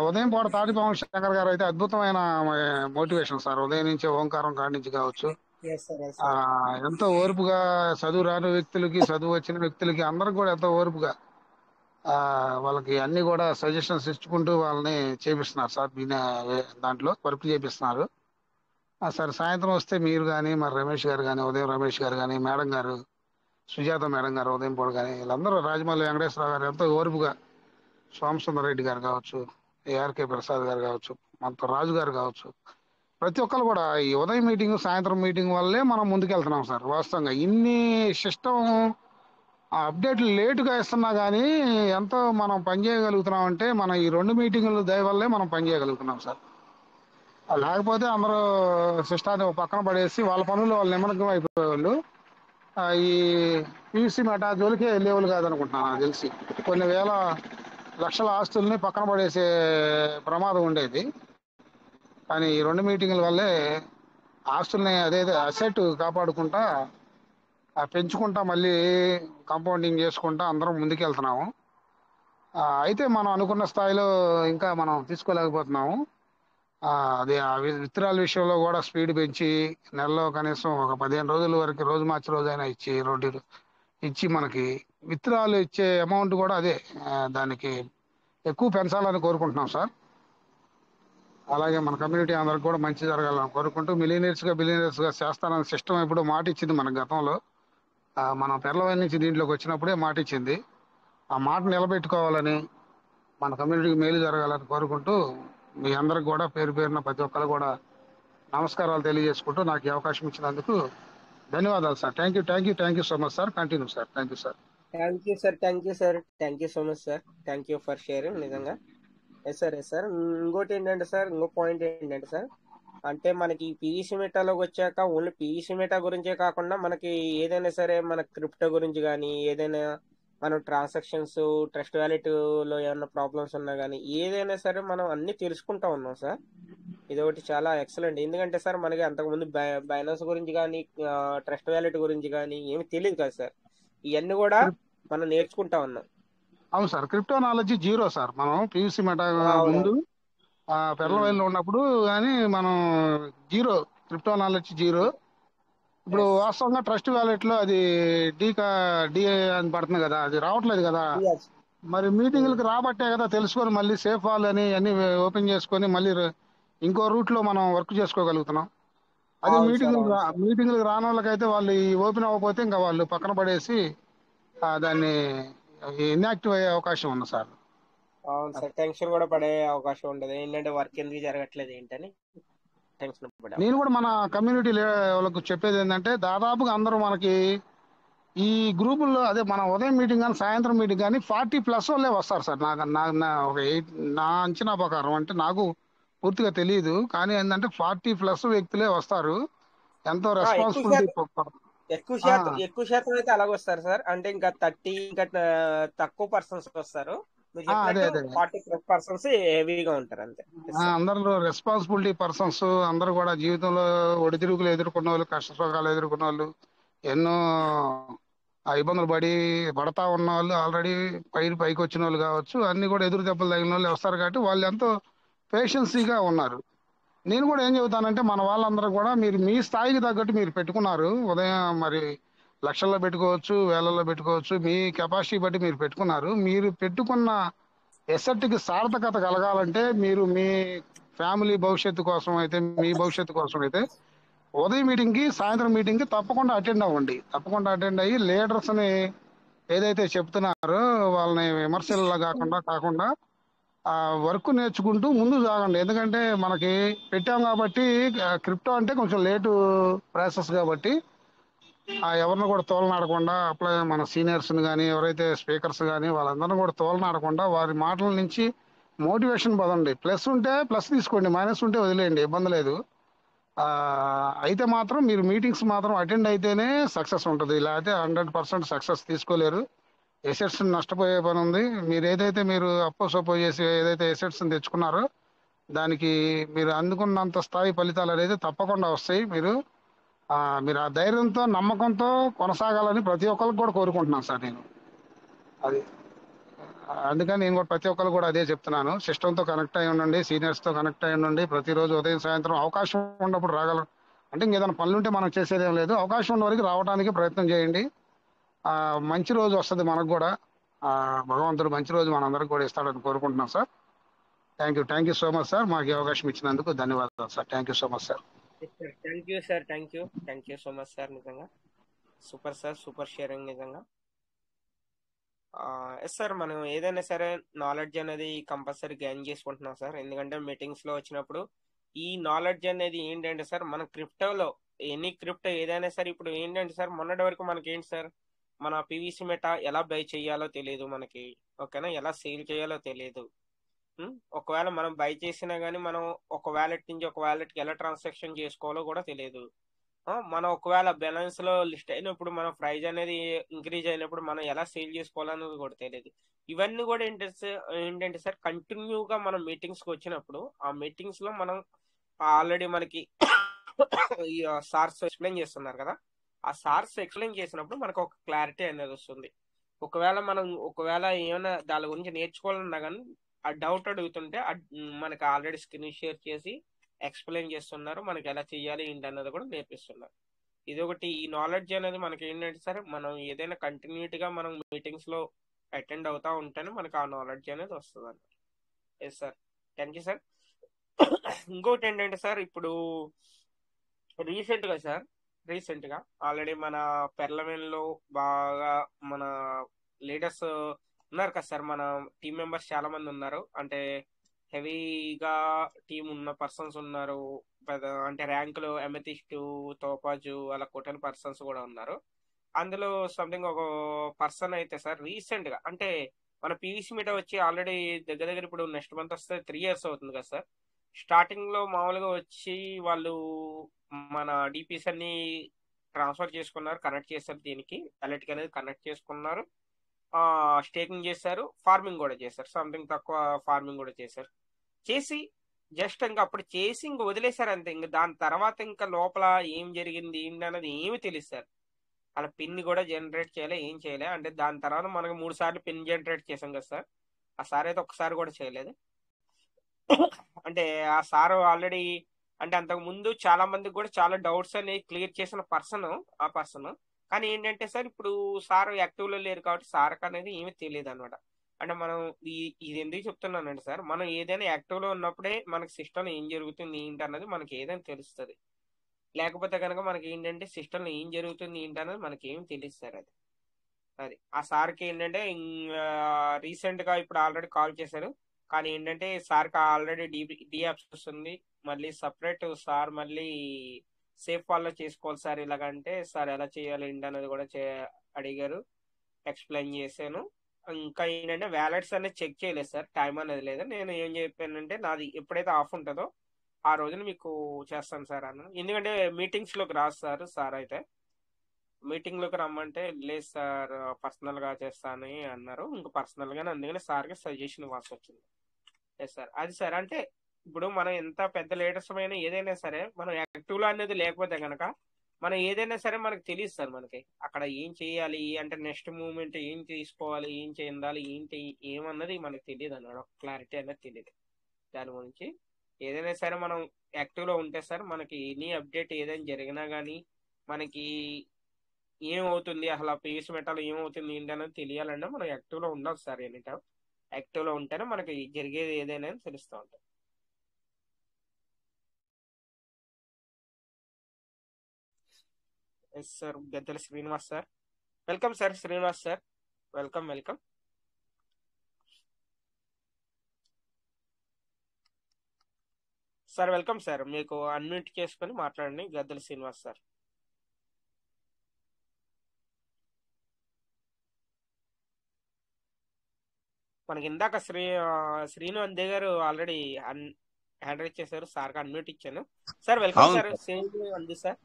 ఉదయం పూట తాడిపామ శంకర్ గారు అయితే అద్భుతమైన మోటివేషన్ సార్. ఉదయం నుంచి ఓంకారం కాడి నుంచి కావచ్చు, ఎంతో ఓర్పుగా చదువు రాని వ్యక్తులకి, చదువు వచ్చిన వ్యక్తులకి అందరికి కూడా ఎంతో ఓర్పుగా వాళ్ళకి అన్ని కూడా సజెషన్స్ ఇచ్చుకుంటూ వాళ్ళని చేపిస్తున్నారు సార్. దాంట్లో వర్క్ చేపిస్తున్నారు సార్. సాయంత్రం వస్తే మీరు కానీ, మరి రమేష్ గారు కానీ, ఉదయం రమేష్ గారు కానీ, మేడం గారు సుజాత మేడం గారు ఉదయం పూట కానీ, వీళ్ళందరూ రాజమల్లి వెంకటేశ్వరరావు గారు ఎంతో ఓర్పుగా, సోమసుందర్ రెడ్డి గారు కావచ్చు, ఏఆర్కే ప్రసాద్ గారు కావచ్చు, మనతో రాజు గారు కావచ్చు, ప్రతి ఒక్కరు కూడా ఈ ఉదయం మీటింగ్ సాయంత్రం మీటింగ్ వల్లే మనం ముందుకెళ్తున్నాం సార్. వాస్తవంగా ఇన్ని సిస్టమ్ అప్డేట్లు లేటుగా ఇస్తున్నా కానీ ఎంతో మనం పనిచేయగలుగుతున్నాం అంటే మన ఈ 2 మీటింగుల దయ వల్లే మనం పనిచేయగలుగుతున్నాం సార్. లేకపోతే అందరూ సిస్టాన్ని ఒక పక్కన పడేసి వాళ్ళ పనులు వాళ్ళు నిమగ్నం అయిపోయేవాళ్ళు. ఈ పీయూసీ మెటా జోలికే వెళ్ళేవాళ్ళు కాదనుకుంటున్నాను నాకు తెలిసి. కొన్ని వేల లక్షల ఆస్తుల్ని పక్కన పడేసే ప్రమాదం ఉండేది. కానీ ఈ 2 మీటింగుల వల్లే ఆస్తుల్ని అదే అసెట్ కాపాడుకుంటా పెంచుకుంటా మళ్ళీ కాంపౌండింగ్ చేసుకుంటా అందరం ముందుకెళ్తున్నాము. అయితే మనం అనుకున్న స్థాయిలో ఇంకా మనం తీసుకోలేకపోతున్నాము. అది ఆ విత్తనాల విషయంలో కూడా స్పీడ్ పెంచి నెలలో కనీసం ఒక 15 రోజుల వరకు రోజు మార్చి రోజైనా ఇచ్చి మనకి విత్తనాలు ఇచ్చే అమౌంట్ కూడా అదే దానికి ఎక్కువ పెంచాలని కోరుకుంటున్నాం సార్. అలాగే మన కమ్యూనిటీ అందరికి కూడా మంచి జరగాలని కోరుకుంటూ బిలియనీర్స్ గా చేస్తానని సిస్టమ్ ఎప్పుడో మాట ఇచ్చింది మనకు గతంలో. మనం పెర్లవైన నుంచి దీంట్లోకి వచ్చినప్పుడే మాట ఇచ్చింది. ఆ మాట నిలబెట్టుకోవాలని మన కమ్యూనిటీకి మేలు జరగాలని కోరుకుంటూ మీ అందరికి కూడా పేరు పేరున ప్రతి ఒక్కరు కూడా నమస్కారాలు తెలియజేసుకుంటూ నాకు ఈ అవకాశం ఇచ్చినందుకు ధన్యవాదాలు sir. Thank you so much sir. Continue sir. Thank you sir. Thank you so much sir. Thank you for sharing నిజంగా. Yes sir. ఇంకోటి ఏంటంటే సార్, ఇంకో పాయింట్ ఏంటంటే సార్, అంటే మనకి పీవీసీ మెటాలోకి వచ్చాక ఓన్లీ పీవీసీ మెటా గురించే కాకుండా మనకి ఏదైనా సరే మన క్రిప్టో గురించి కానీ, ఏదైనా మనం ట్రాన్సాక్షన్స్ ట్రస్ట్ వ్యాలెట్లో ఏమైనా ప్రాబ్లమ్స్ ఉన్నా కానీ ఏదైనా సరే మనం అన్ని తెలుసుకుంటా ఉన్నాం సార్. ఇది ఒకటి చాలా ఎక్సలెంట్. ఎందుకంటే సార్ మనకి అంతకుముందు బైనాన్స్ గురించి కానీ ట్రస్ట్ వ్యాలెట్ గురించి కానీ ఏమి తెలియదు కదా సార్. ఇవన్నీ కూడా మనం నేర్చుకుంటా ఉన్నాం. అవును sir. Crypto knowledge zero sir. మనం పీయూసీ మెటా ముందు పెర్లవైల్లో ఉన్నప్పుడు కానీ మనం జీరో, క్రిప్టో నాలెడ్జ్ జీరో. ఇప్పుడు వాస్తవంగా ట్రస్ట్ వ్యాలెట్ లో అది డి అని పడుతుంది కదా, అది రావట్లేదు కదా. మరి మీటింగ్లకు రాబట్టే కదా తెలుసుకొని మళ్ళీ సేఫ్ వాల్ అని అన్ని ఓపెన్ చేసుకొని మళ్ళీ ఇంకో రూట్ లో మనం వర్క్ చేసుకోగలుగుతున్నాం. అదే మీటింగ్లకు రాని వాళ్ళకైతే వాళ్ళు ఓపెన్ అవ్వకపోతే ఇంకా వాళ్ళు పక్కన పడేసి దాన్ని ఇన్యాక్టివ్ అయ్యే అవకాశం ఉంది సార్. అవును సార్. టెన్షన్ కూడా పడే అవకాశం ఉండదు. ఏంటంటే వర్క్ ఎందుకు జరగట్లేదు ఏంటని టెన్షన్ పడే. నేను కూడా మన కమ్యూనిటీ వాళ్ళకు చెప్పేది ఏంటంటే దాదాపుగా అందరూ మనకి ఈ గ్రూపుల్లో అదే మన ఉదయం మీటింగ్ కానీ సాయంత్రం మీటింగ్ కానీ 40+ వాళ్ళే వస్తారు సార్. నా అంచనా ప్రకారం, అంటే నాకు పూర్తిగా తెలియదు కానీ ఏంటంటే 40+ వ్యక్తులే వస్తారు. ఎంతో రెస్పాన్సిబిలిటీ. ఎక్కువ శాతం అయితే అలాగ వస్తారు సార్. అంటే ఇంకా 30 ఇంకా తక్కువ పర్సన్స్ వస్తారు. అదే 40+ హెవీగా ఉంటారు అంతే. అందరూ రెస్పాన్సిబిలిటీ పర్సన్స్, అందరూ కూడా జీవితంలో ఒడిదుడుకులు ఎదుర్కొన్న వాళ్ళు, కష్ట సుఖాలు ఎదుర్కొన్న వాళ్ళు, ఎన్నో ఇబ్బందులు పడతా ఉన్న వాళ్ళు, ఆల్రెడీ పైకి వచ్చిన వాళ్ళు కావచ్చు, అన్ని కూడా ఎదురు దెబ్బలు తగిన వాళ్ళు వస్తారు కాబట్టి వాళ్ళు ఎంతో పేషెన్సీగా ఉన్నారు. నేను కూడా ఏం చెబుతానంటే మన వాళ్ళందరూ కూడా మీరు మీ స్థాయికి తగ్గట్టు మీరు పెట్టుకున్నారు. ఉదయం మరి లక్షల్లో పెట్టుకోవచ్చు, వేలల్లో పెట్టుకోవచ్చు, మీ కెపాసిటీ బట్టి మీరు పెట్టుకున్నారు. మీరు పెట్టుకున్న ఎసెట్కి సార్థకత కలగాలంటే మీరు మీ ఫ్యామిలీ భవిష్యత్తు కోసం అయితే, మీ భవిష్యత్తు కోసం అయితే ఉదయం మీటింగ్కి సాయంత్రం మీటింగ్కి తప్పకుండా అటెండ్ అవ్వండి. తప్పకుండా అటెండ్ అయ్యి లీడర్స్ని ఏదైతే చెప్తున్నారో వాళ్ళని విమర్శల్లో కాకుండా వర్క్ నేర్చుకుంటూ ముందు సాగండి. ఎందుకంటే మనకి పెట్టాం కాబట్టి క్రిప్టో అంటే కొంచెం లేటు ప్రాసెస్ కాబట్టి ఎవరిని కూడా తోలనాడకుండా మన సీనియర్స్ని కానీ ఎవరైతే స్పీకర్స్ కానీ వాళ్ళందరినీ కూడా తోలనాడకుండా వారి మాటల నుంచి మోటివేషన్ పొందండి. ప్లస్ ఉంటే ప్లస్ తీసుకోండి, మైనస్ ఉంటే వదిలేయండి, ఇబ్బంది లేదు. అయితే మాత్రం మీరు మీటింగ్స్ మాత్రం అటెండ్ అయితేనే సక్సెస్ ఉంటుంది. లేకపోతే 100% సక్సెస్ తీసుకోలేరు. ఎసెట్స్ నష్టపోయే పని ఉంది. మీరు అప్పో చేసి ఏదైతే ఎసెట్స్ తెచ్చుకున్నారో దానికి మీరు అందుకున్నంత స్థాయి ఫలితాలు అనేది తప్పకుండా వస్తాయి. మీరు ఆ ధైర్యంతో నమ్మకంతో కొనసాగాలని ప్రతి ఒక్కరికి కూడా కోరుకుంటున్నాను సార్ నేను. అది అందుకని నేను కూడా ప్రతి ఒక్కరు కూడా అదే చెప్తున్నాను. సిస్టంతో కనెక్ట్ అయి ఉండండి, సీనియర్స్తో కనెక్ట్ అయి ఉండండి. ప్రతిరోజు ఉదయం సాయంత్రం అవకాశం ఉన్నప్పుడు రాగలరు. అంటే ఇంకేదైనా పనులుంటే మనం చేసేదేం లేదు. అవకాశం ఉన్న వరకు రావడానికి ప్రయత్నం చేయండి. మంచి రోజు వస్తుంది మనకు కూడా. భగవంతుడు మంచి రోజు మనందరికి కూడా ఇస్తాడని కోరుకుంటున్నాం sir. Thank you so much sir. మాకు అవకాశం ఇచ్చినందుకు ధన్యవాదాలు sir. Thank you so much sir. Thank you so much sir. నిజంగా సూపర్ సార్. సూపర్ షేరింగ్ నిజంగా. Yes sir. మనం ఏదైనా సరే నాలెడ్జ్ అనేది కంపల్సరీ గెయిన్ చేసుకుంటున్నాం సార్. ఎందుకంటే మీటింగ్స్ లో వచ్చినప్పుడు ఈ నాలెడ్జ్ అనేది ఏంటంటే సార్, మన క్రిప్టోలో ఎనీ క్రిప్టో ఏదైనా సరే ఇప్పుడు ఏంటంటే సార్, మొన్నటి వరకు మనకి ఏంటి సార్, మన పీవీసీ మెటా ఎలా బై చేయాలో తెలియదు మనకి, ఓకేనా, ఎలా సేల్ చేయాలో తెలియదు. ఒకవేళ మనం బై చేసినా గానీ మనం ఒక వ్యాలెట్ నుంచి ఒక వ్యాలెట్ కి ఎలా ట్రాన్సాక్షన్ చేసుకోవాలో కూడా తెలియదు. మనం ఒకవేళ బ్యాలెన్స్ లో లిస్ట్ అయినప్పుడు మన ప్రైజ్ అనేది ఇంక్రీజ్ అయినప్పుడు మనం ఎలా సేల్ చేసుకోవాలన్నది కూడా తెలియదు. ఇవన్నీ కూడా ఏంటంటే సార్ కంటిన్యూగా మనం మీటింగ్స్ కి వచ్చినప్పుడు ఆ మీటింగ్స్ లో మనం ఆల్రెడీ మనకి ఈ సార్స్ ఎక్స్ప్లెయిన్ చేస్తున్నారు కదా, ఆ సార్స్ ఎక్స్ప్లెయిన్ చేసినప్పుడు మనకు ఒక క్లారిటీ అనేది వస్తుంది. ఒకవేళ ఏమైనా దాని గురించి నేర్చుకోవాలన్నా కానీ ఆ డౌట్ అడుగుతుంటే మనకి ఆల్రెడీ స్క్రీన్ షేర్ చేసి ఎక్స్ప్లెయిన్ చేస్తున్నారు, మనకి ఎలా చేయాలి ఏంటి అన్నది కూడా నేర్పిస్తున్నారు. ఇది ఒకటి, ఈ నాలెడ్జ్ అనేది మనకి ఏంటంటే సార్ మనం ఏదైనా కంటిన్యూటీగా మనం మీటింగ్స్ లో అటెండ్ అవుతా ఉంటేనే మనకి ఆ నాలెడ్జ్ అనేది వస్తుంది అన్నమాట. Yes sir, thank you sir. ఇంకోటి ఏంటంటే సార్ ఇప్పుడు రీసెంట్ గా ఆల్రెడీ మన పెర్లమెంట్లో బాగా మన లీడర్స్ ఉన్నారు కదా సార్, మన టీం మెంబర్స్ చాలా మంది ఉన్నారు, అంటే హెవీగా టీం ఉన్న పర్సన్స్ ఉన్నారు, అంటే ర్యాంకులు ఎమెథిస్ట్, తోపాజు అలా కొట్టిన పర్సన్స్ కూడా ఉన్నారు. అందులో సంథింగ్ ఒక పర్సన్ అయితే సార్ రీసెంట్ గా అంటే మన పీవీసీ మీట వచ్చి ఆల్రెడీ దగ్గర దగ్గర ఇప్పుడు నెక్స్ట్ మంత్ వస్తే 3 years అవుతుంది కదా సార్. స్టార్టింగ్ లో మామూలుగా వచ్చి వాళ్ళు మన డిపిస్ అన్ని ట్రాన్స్ఫర్ చేసుకున్నారు, కనెక్ట్ చేశారు, దీనికి వ్యాలెట్ అనేది కనెక్ట్ చేసుకున్నారు, స్టేకింగ్ చేశారు, ఫార్మింగ్ కూడా చేశారు, సంథింగ్ తక్కువ ఫార్మింగ్ కూడా చేసి జస్ట్ ఇంకా అప్పుడు చేసి ఇంక వదిలేశారు అంతే. ఇంక దాని తర్వాత ఇంకా లోపల ఏం జరిగింది ఏంటి అన్నది ఏమి తెలుస్తారు. అలా పిన్ కూడా జనరేట్ చేయలే, ఏం చేయలే. అంటే దాని తర్వాత మనకు 3 సార్లు పిన్ జనరేట్ చేసాం కదా సార్, ఆ సార్ అయితే ఒకసారి కూడా చేయలేదు. అంటే ఆ సార్ ఆల్రెడీ అంటే అంతకు ముందు చాలా మందికి కూడా చాలా డౌట్స్ అనేవి క్లియర్ చేసిన ఆ పర్సన్. కానీ ఏంటంటే సార్ ఇప్పుడు సార్ యాక్టివ్ లో లేరు కాబట్టి సార్కి అనేది ఏమీ తెలియదు అనమాట. అంటే మనం ఇది ఎందుకు చెప్తున్నానంటే సార్, మనం ఏదైనా యాక్టివ్ లో ఉన్నప్పుడే మనకి సిస్టమ్ ఏం జరుగుతుంది ఏంటి అన్నది మనకి ఏదైనా తెలుస్తుంది. లేకపోతే కనుక మనకి ఏంటంటే సిస్టమ్ ఏం జరుగుతుంది ఏంటి అన్నది మనకి ఏం తెలియదు సార్. అది ఆ సార్కి ఏంటంటే రీసెంట్ గా ఇప్పుడు ఆల్రెడీ కాల్ చేశారు, కానీ ఏంటంటే సార్కి ఆల్రెడీ డియాప్స్ ఉంది, మళ్ళీ సపరేట్ సార్ మళ్ళీ సేఫ్ ఫాల్లో చేసుకోవాలి సార్ ఇలాగంటే సార్ ఎలా చేయాలి ఏంటి అనేది కూడా అడిగారు, ఎక్స్ప్లెయిన్ చేశాను. ఇంకా ఏంటంటే వ్యాలెట్స్ అనేది చెక్ చేయలేదు సార్, టైం అనేది లేదు. నేను ఏం చెప్పానంటే నాది ఎప్పుడైతే ఆఫ్ ఉంటుందో ఆ రోజున మీకు చేస్తాను సార్ అన్న. ఎందుకంటే మీటింగ్స్ లోకి రాదు సార్ అయితే మీటింగ్ లోకి రమ్మంటే లేదు సార్ పర్సనల్ గా చేస్తానని అన్నారు. ఇంకా పర్సనల్ గానే అందుకని సార్కి సజెషన్ ఇవ్వాల్సి వచ్చింది. ఎస్ సార్, అది సార్ అంటే ఇప్పుడు మనం ఎంత పెద్ద లీడర్స్ అయినా ఏదైనా సరే మనం యాక్టివ్ లో అనేది లేకపోతే కనుక మనం ఏదైనా సరే మనకు తెలియదు సార్. మనకి అక్కడ ఏం చేయాలి అంటే నెక్స్ట్ మూమెంట్ ఏం తీసుకోవాలి, ఏం చేయాలి, ఏంటి ఏమన్నది మనకు తెలియదు అన్నాడు, క్లారిటీ అనేది తెలియదు దాని గురించి. ఏదైనా సరే మనం యాక్టివ్ లో ఉంటే సార్ మనకి ఎనీ అప్డేట్ ఏదైనా జరిగినా కానీ మనకి ఏమవుతుంది అసలు పీవీసీ మెటాలో ఏమవుతుంది ఏంటి అనేది తెలియాలంటే మనం యాక్టివ్ లో ఉండాలి సార్. ఎనీ టైం యాక్టివ్ లో ఉంటేనే మనకి జరిగేది ఏదైనా తెలుస్తూ ఉంటుంది. ఎస్ సార్, గద్దెల Srinivas sir, welcome sir. Srinivas sir, welcome sir, welcome sir. మీకు అన్మ్యూట్ చేసుకొని మాట్లాడండి, గద్దెల శ్రీనివాస్ సార్. మనకి ఇందాక శ్రీను అందే గారు ఆల్రెడీ హ్యాండ్ రైజ్ చేశారు, సార్కి అన్మ్యూట్ ఇచ్చాను. Sir welcome sir. శ్రీను అందే సార్.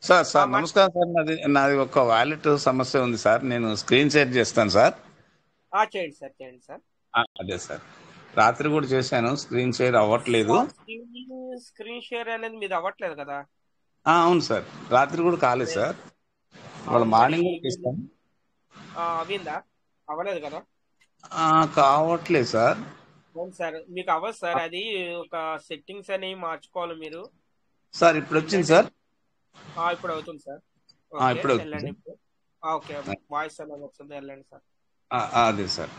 సార్ నమస్కారం సార్. నాది ఒక వాలెట్ సమస్య ఉంది సార్, నేను స్క్రీన్ షేర్ చేస్తాను సార్. చేయండి సార్. అదే సార్, రాత్రి కూడా చేశాను, స్క్రీన్ షేర్ అవ్వట్లేదు. స్క్రీన్ షేర్ అనేది మీది అవ్వట్లేదు కదా? అవును సార్, రాత్రి కూడా కాలేదు సార్, వాళ్ళ మార్నింగ్ కూడా చేస్తాను. అవిందా? అవ్వలేదు కదా? కావట్లేదు సార్. అవును సార్, మీకు అవ్వదు సార్. అది ఒక సెట్టింగ్స్ అని మార్చుకోవాలి మీరు సార్. ఇప్పుడు వచ్చింది సార్, ఇప్పుడు అవుతుంది సార్. ఇప్పుడు వెళ్ళండి. ఓకే, వాయిస్ అనేది వస్తుంది, వెళ్ళండి సార్. అదే సార్.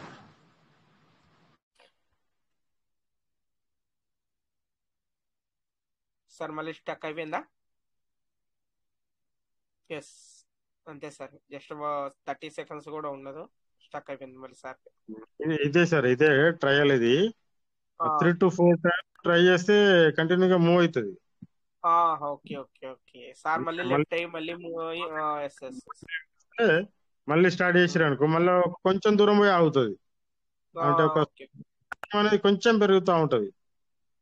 సార్ మళ్ళీ స్టక్ అయిపోయిందా? ఎస్, అంతే సార్, జస్ట్ 30 seconds కూడా ఉండదు, స్టక్ అయిపోయింది మళ్ళీ సార్. ఇదే సార్, ఇదే ట్రయల్. ఇది 3 to 4 times ట్రై చేస్తే కంటిన్యూగా మూవ్ అవుతుంది. ఓకే సార్, మళ్ళీ లెఫ్ట్ అయ్యి మళ్ళీ మళ్ళీ స్టార్ట్ చేసారు అనుకో, మళ్ళీ కొంచెం దూరం పోయి ఆగుతుంది. అంటే ఒక టైం అనేది కొంచెం పెరుగుతూ ఉంటది.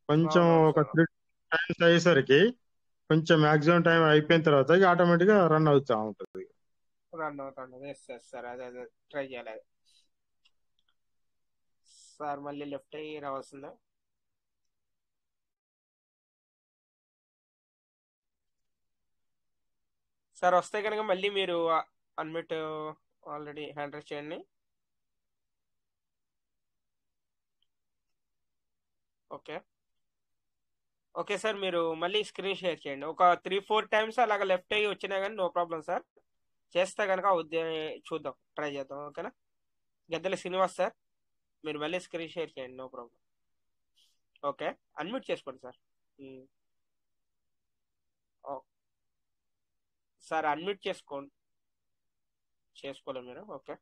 కొంచెం అవునవును ఒక సార్ 3 టైమ్స్ అయ్యేసరికి కొంచెం మాక్సిమం టైం అయిపోయిన తర్వాత ఇక ఆటోమేటిక్ గా రన్ అవుతా ఉంటది. రన్ అవుతుంది. ఎస్ ఎస్ సార్, అదే అదే ట్రై చేయాలి అది. సార్ మళ్ళీ లెఫ్ట్ అయ్యి రావాల్సిందా? సార్ వస్తే కనుక మళ్ళీ మీరు అన్మిట్ ఆల్రెడీ హ్యాండ్ రైజ్ చేయండి. ఓకే ఓకే సార్, మీరు మళ్ళీ స్క్రీన్ షేర్ చేయండి. ఒక 3-4 టైమ్స్ అలాగ లెఫ్ట్ అయ్యి వచ్చినా కానీ నో ప్రాబ్లం సార్. చేస్తే కనుక చూద్దాం, ట్రై చేద్దాం. ఓకేనా? గద్దెల శ్రీనివాస్ సార్, మీరు మళ్ళీ స్క్రీన్ షేర్ చేయండి, నో ప్రాబ్లం. ఓకే, అన్మ్యూట్ చేసుకోండి సార్. ఓ, సార్ అన్మ్యూట్ చేసుకోలేదు మీరు. ఓకే,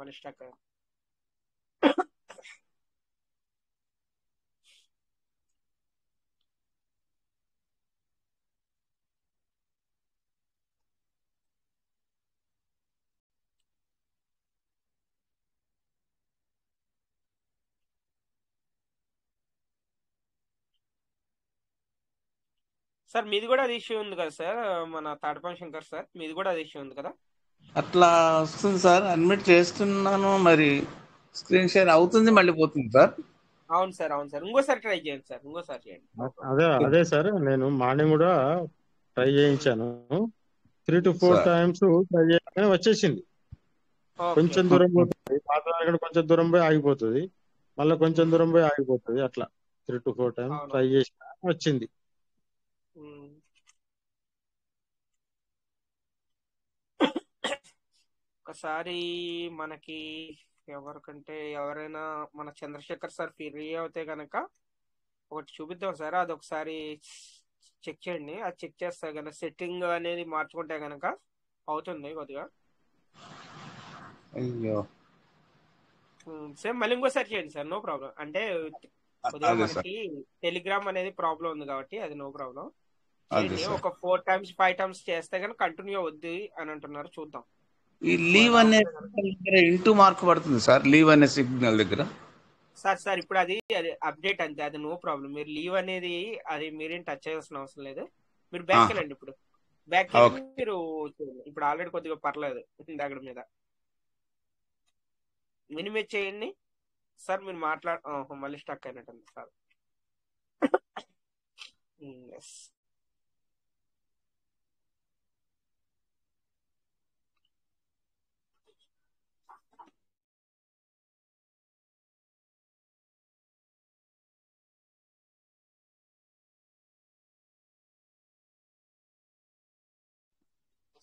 మళ్ళీ స్టక్ అయ్యారు. సార్ మీది కూడా అది ఇష్యూ ఉంది కదా సార్, మన తాడపం శంకర్ సార్, మీది కూడా అది ఇష్యూ ఉంది కదా? అట్లా వస్తుంది సార్. అడ్మిట్ చేస్తున్నాను, మరి స్క్రీన్ షేర్ అవుతుంది, మళ్ళీ పోతుంది సార్. అవును సార్, అవును సార్, ఇంకోసారి ట్రై చేయండి సార్, ఇంకోసారి చేయండి. అదే సార్, నేను మార్నింగ్ కూడా ట్రై చేయించాను. 3 to 4 సార్ టైమ్స్ ట్రై చేయగానే వచ్చేసింది. ఓకే కొంచెం దూరం పోతుంది, మాట్లాడకుండా కొంచెం దూరం పోయి ఆగిపోతుంది, మళ్ళీ కొంచెం దూరం పోయి ఆగిపోతుంది. అట్లా 3 to 4 టైమ్స్ అవును. ట్రై చేసిన వచ్చింది. ఒకసారి మనకి ఎవరైనా మన చంద్రశేఖర్ సార్ ఫ్రీ అవుతే కనుక ఒకటి చూపిద్దాం సార్. అది ఒకసారి చెక్ చేయండి. అది చెక్ చేస్తే కనుక సెట్టింగ్ అనేది మార్చుకుంటే కనుక అవుతుంది కొద్దిగా. అయ్యో, సేమ్ మళ్ళీ ఇంకోసారి చేయండి సార్, నో ప్రాబ్లం. అంటే కొద్దిగా అదే సార్, మనకి టెలిగ్రామ్ అనేది ప్రాబ్లం ఉంది కాబట్టి అది నో ప్రాబ్లం. అదే చేయండి. సార్. ఒక 4 times 5 times చేస్తే కనుక కంటిన్యూ అవుద్ది అని అంటున్నారు, చూద్దాం. ఈ లీవ్ ఒకవేళ అనే అవుతే కనుక దగ్గర ఇంటూ మార్క్ పడుతుంది సార్, లీవ్ అనే సిగ్నల్ దగ్గర. సార్ ఇప్పుడు అది అప్డేట్ అంతే, అది నో ప్రాబ్లం. మీరు లీవ్ అనేది అది మీరేం టచ్ చేయాల్సిన అవసరం లేదు. మీరు బ్యాక్ ఆహా, వెళ్ళండి. ఇప్పుడు బ్యాక్ వెళ్ళి ఓకే. మీరు చేయండి. ఇప్పుడు ఆల్రెడీ కొద్దిగా పర్లేదు దగ్గర మీద మినిమేట్ చేయండి సార్. మీరు మళ్ళీ స్టక్ అయినట్టుంది సార్. ఎస్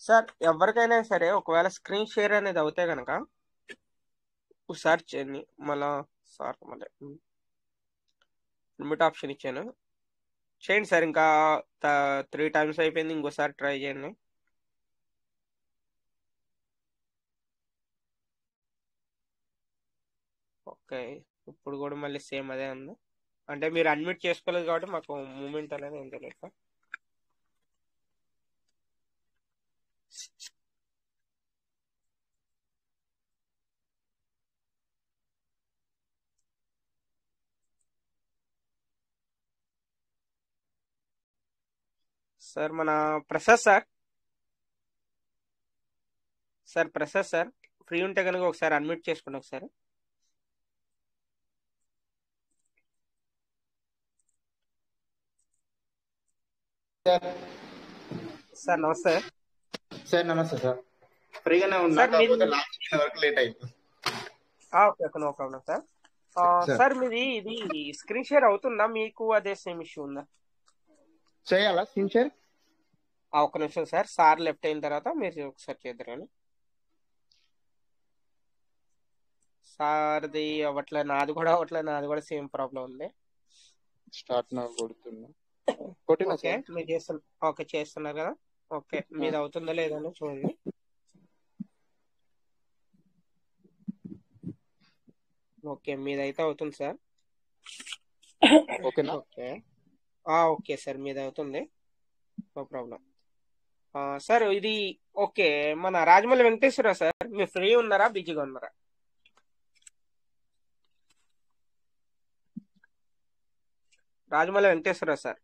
సార్, ఎవరికైనా సరే ఒకవేళ స్క్రీన్ షేర్ అనేది అవుతే కనుక ఒకసారి చేయండి. మళ్ళా సార్ మళ్ళీ లిమిట్ ఆప్షన్ ఇచ్చాను, చేయండి సార్. ఇంకా 3 times అయిపోయింది, ఇంకోసారి ట్రై చేయండి. ఓకే, ఇప్పుడు కూడా మళ్ళీ సేమ్ అదే ఉంది. అంటే మీరు అడ్మిట్ చేసుకోలేదు కాబట్టి మాకు మూమెంట్ అనేది ఉంది లేదు. సార్ మన ప్రసాద్ సార్ ఫ్రీ ఉంటే కనుక ఒకసారి అడ్మిట్ చేసుకోండి ఒకసారి. సార్ నమస్తే. సార్ నమస్తే సార్, ఫ్రీగానే ఉన్నా, సార్ మీది కాకపోతే లాస్ట్ మినిట్ వరకు లేట్ అయింది. Okay, no problem sir. Sir sir మీది ఇది స్క్రీన్ షేర్ అవుతుందా? మీకు అదే సేమ్ ఇష్యూ ఉందా? చేయాలా స్క్రీన్ షేర్? ఒక్క నిమిషం సార్ లెఫ్ట్ అయిన తర్వాత మీరు ఒకసారి చేద్దరు కానీ. సార్ది అవ్వట్లే, నాది కూడా సేమ్ ప్రాబ్లం ఉంది. స్టార్ట్ నా కొడుతున్నా, కొట్టినా ఓకే, సార్. మీరు చేస్తున్నారు కదా. ఓకే, మీది అవుతుందా లేదని చూడండి. ఓకే, మీదైతే అవుతుంది సార్. ఓకేనా? ఓకే సార్, మీది అవుతుంది, నో ప్రాబ్లం. సార్ ఇది ఓకే, మన రాజమౌళి వెంకటేశ్వర సార్ మీరు ఫ్రీ ఉన్నారా, బిజీగా ఉన్నారా? రాజమౌళి వెంకటేశ్వరరావు సార్.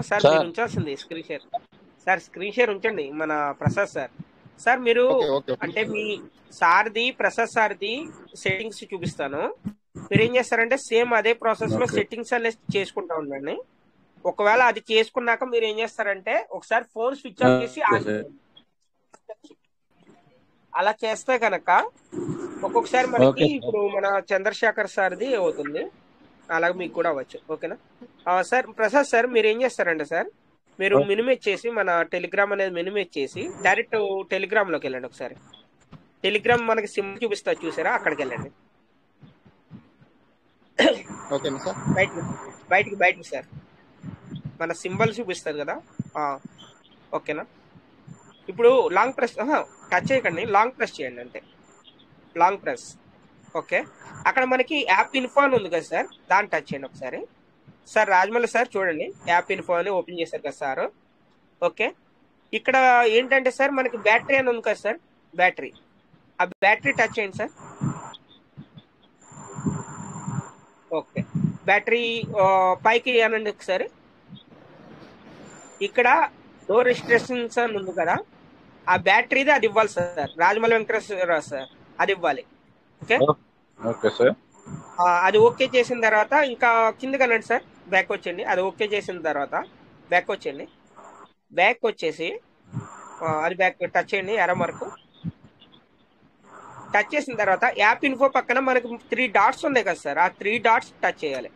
సార్ మీరు ఉంచాల్సింది screen share. Sir screen share ఉంచండి. మన ప్రసాద్ సార్. సార్ మీరు అంటే మీ సార్ది, ప్రసాద్ సార్ది సెట్టింగ్స్ చూపిస్తాను. మీరు ఏం చేస్తారంటే సేమ్ అదే ప్రాసెస్ లో సెట్టింగ్స్ అనేది చేసుకుంటా ఉండండి. ఒకవేళ అది చేసుకున్నాక మీరు ఏం చేస్తారంటే ఒకసారి ఫోన్ స్విచ్ ఆఫ్ చేసి అలా చేస్తే కనుక ఒక్కొక్కసారి మనకి ఇప్పుడు మన చంద్రశేఖర్ సార్ది అవుతుంది, అలాగే మీకు కూడా అవ్వచ్చు. ఓకేనా సార్? ప్రసాద్ సార్ మీరు ఏం చేస్తారంటే సార్ మీరు మినిమేట్ చేసి మన టెలిగ్రామ్ అనేది మినిమేట్ చేసి డైరెక్ట్ టెలిగ్రామ్ లోకి వెళ్ళండి. ఒకసారి టెలిగ్రామ్ మనకి సిమ్ చూపిస్తా చూసారా, అక్కడికి వెళ్ళండి. బయటికి సార్ మన సింబల్ చూపిస్తారు కదా. ఓకేనా? ఇప్పుడు లాంగ్ ప్రెస్ టచ్ చేయకండి, లాంగ్ ప్రెస్ చేయండి. అంటే లాంగ్ ప్రెస్. ఓకే, అక్కడ మనకి యాప్ ఇన్ఫో అని ఉంది కదా సార్, దాన్ని టచ్ చేయండి ఒకసారి. సార్ రాజమౌళి సార్ చూడండి, యాప్ ఇన్ఫో అని ఓపెన్ చేశారు కదా సార్. ఓకే, ఇక్కడ ఏంటంటే సార్ మనకి బ్యాటరీ అని ఉంది కదా సార్, బ్యాటరీ. ఆ బ్యాటరీ టచ్ చేయండి సార్. ఓకే, బ్యాటరీ పైకి అనండి ఒకసారి. ఇక్కడ నో రిస్ట్రిక్షన్స్ అని ఉంది కదా, ఆ బ్యాటరీది అది ఇవ్వాలి సార్. రాజమౌళి వెంకటేశ్వరరావు సార్ అది ఇవ్వాలి. Okay okay sir. అది ఓకే చేసిన తర్వాత ఇంకా కిందకి అనండి సార్, బ్యాక్ వచ్చేయండి. అది ఓకే చేసిన తర్వాత బ్యాక్ వచ్చేయండి. బ్యాక్ వచ్చేసి అది బ్యాక్ టచ్ చేయండి, ఎర్ర మార్కు టచ్ చేసిన తర్వాత యాప్ ఇన్ఫో పక్కన మనకి 3 డాట్స్ ఉన్నాయి కదా సార్, ఆ 3 డాట్స్ టచ్ చేయాలి.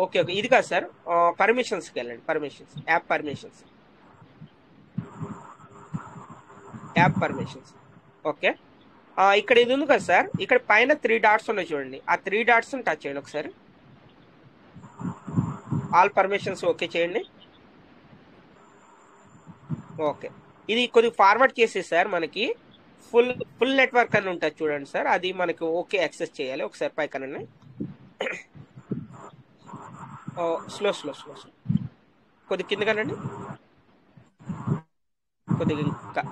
ఓకే ఓకే, ఇది కాదు సార్, పర్మిషన్స్కి వెళ్ళండి. Permissions, app permissions, app permissions. Okay, ఇక్కడ ఇది ఉంది కదా సార్, ఇక్కడ పైన 3 డాట్స్ ఉన్నాయి చూడండి, ఆ 3 డాట్స్ టచ్ చేయండి ఒకసారి. ఆల్ పర్మిషన్స్ ఓకే చేయండి. ఓకే, ఇది కొద్దిగా ఫార్వర్డ్ చేసి సార్ మనకి ఫుల్ నెట్వర్క్ అని ఉంటుంది చూడండి సార్, అది మనకి ఓకే యాక్సెస్ చేయాలి. ఒకసారి పైకనండి, స్లో స్లో స్లో స్లో కొద్ది కిందగానండి, కొద్దిగా ఇంకా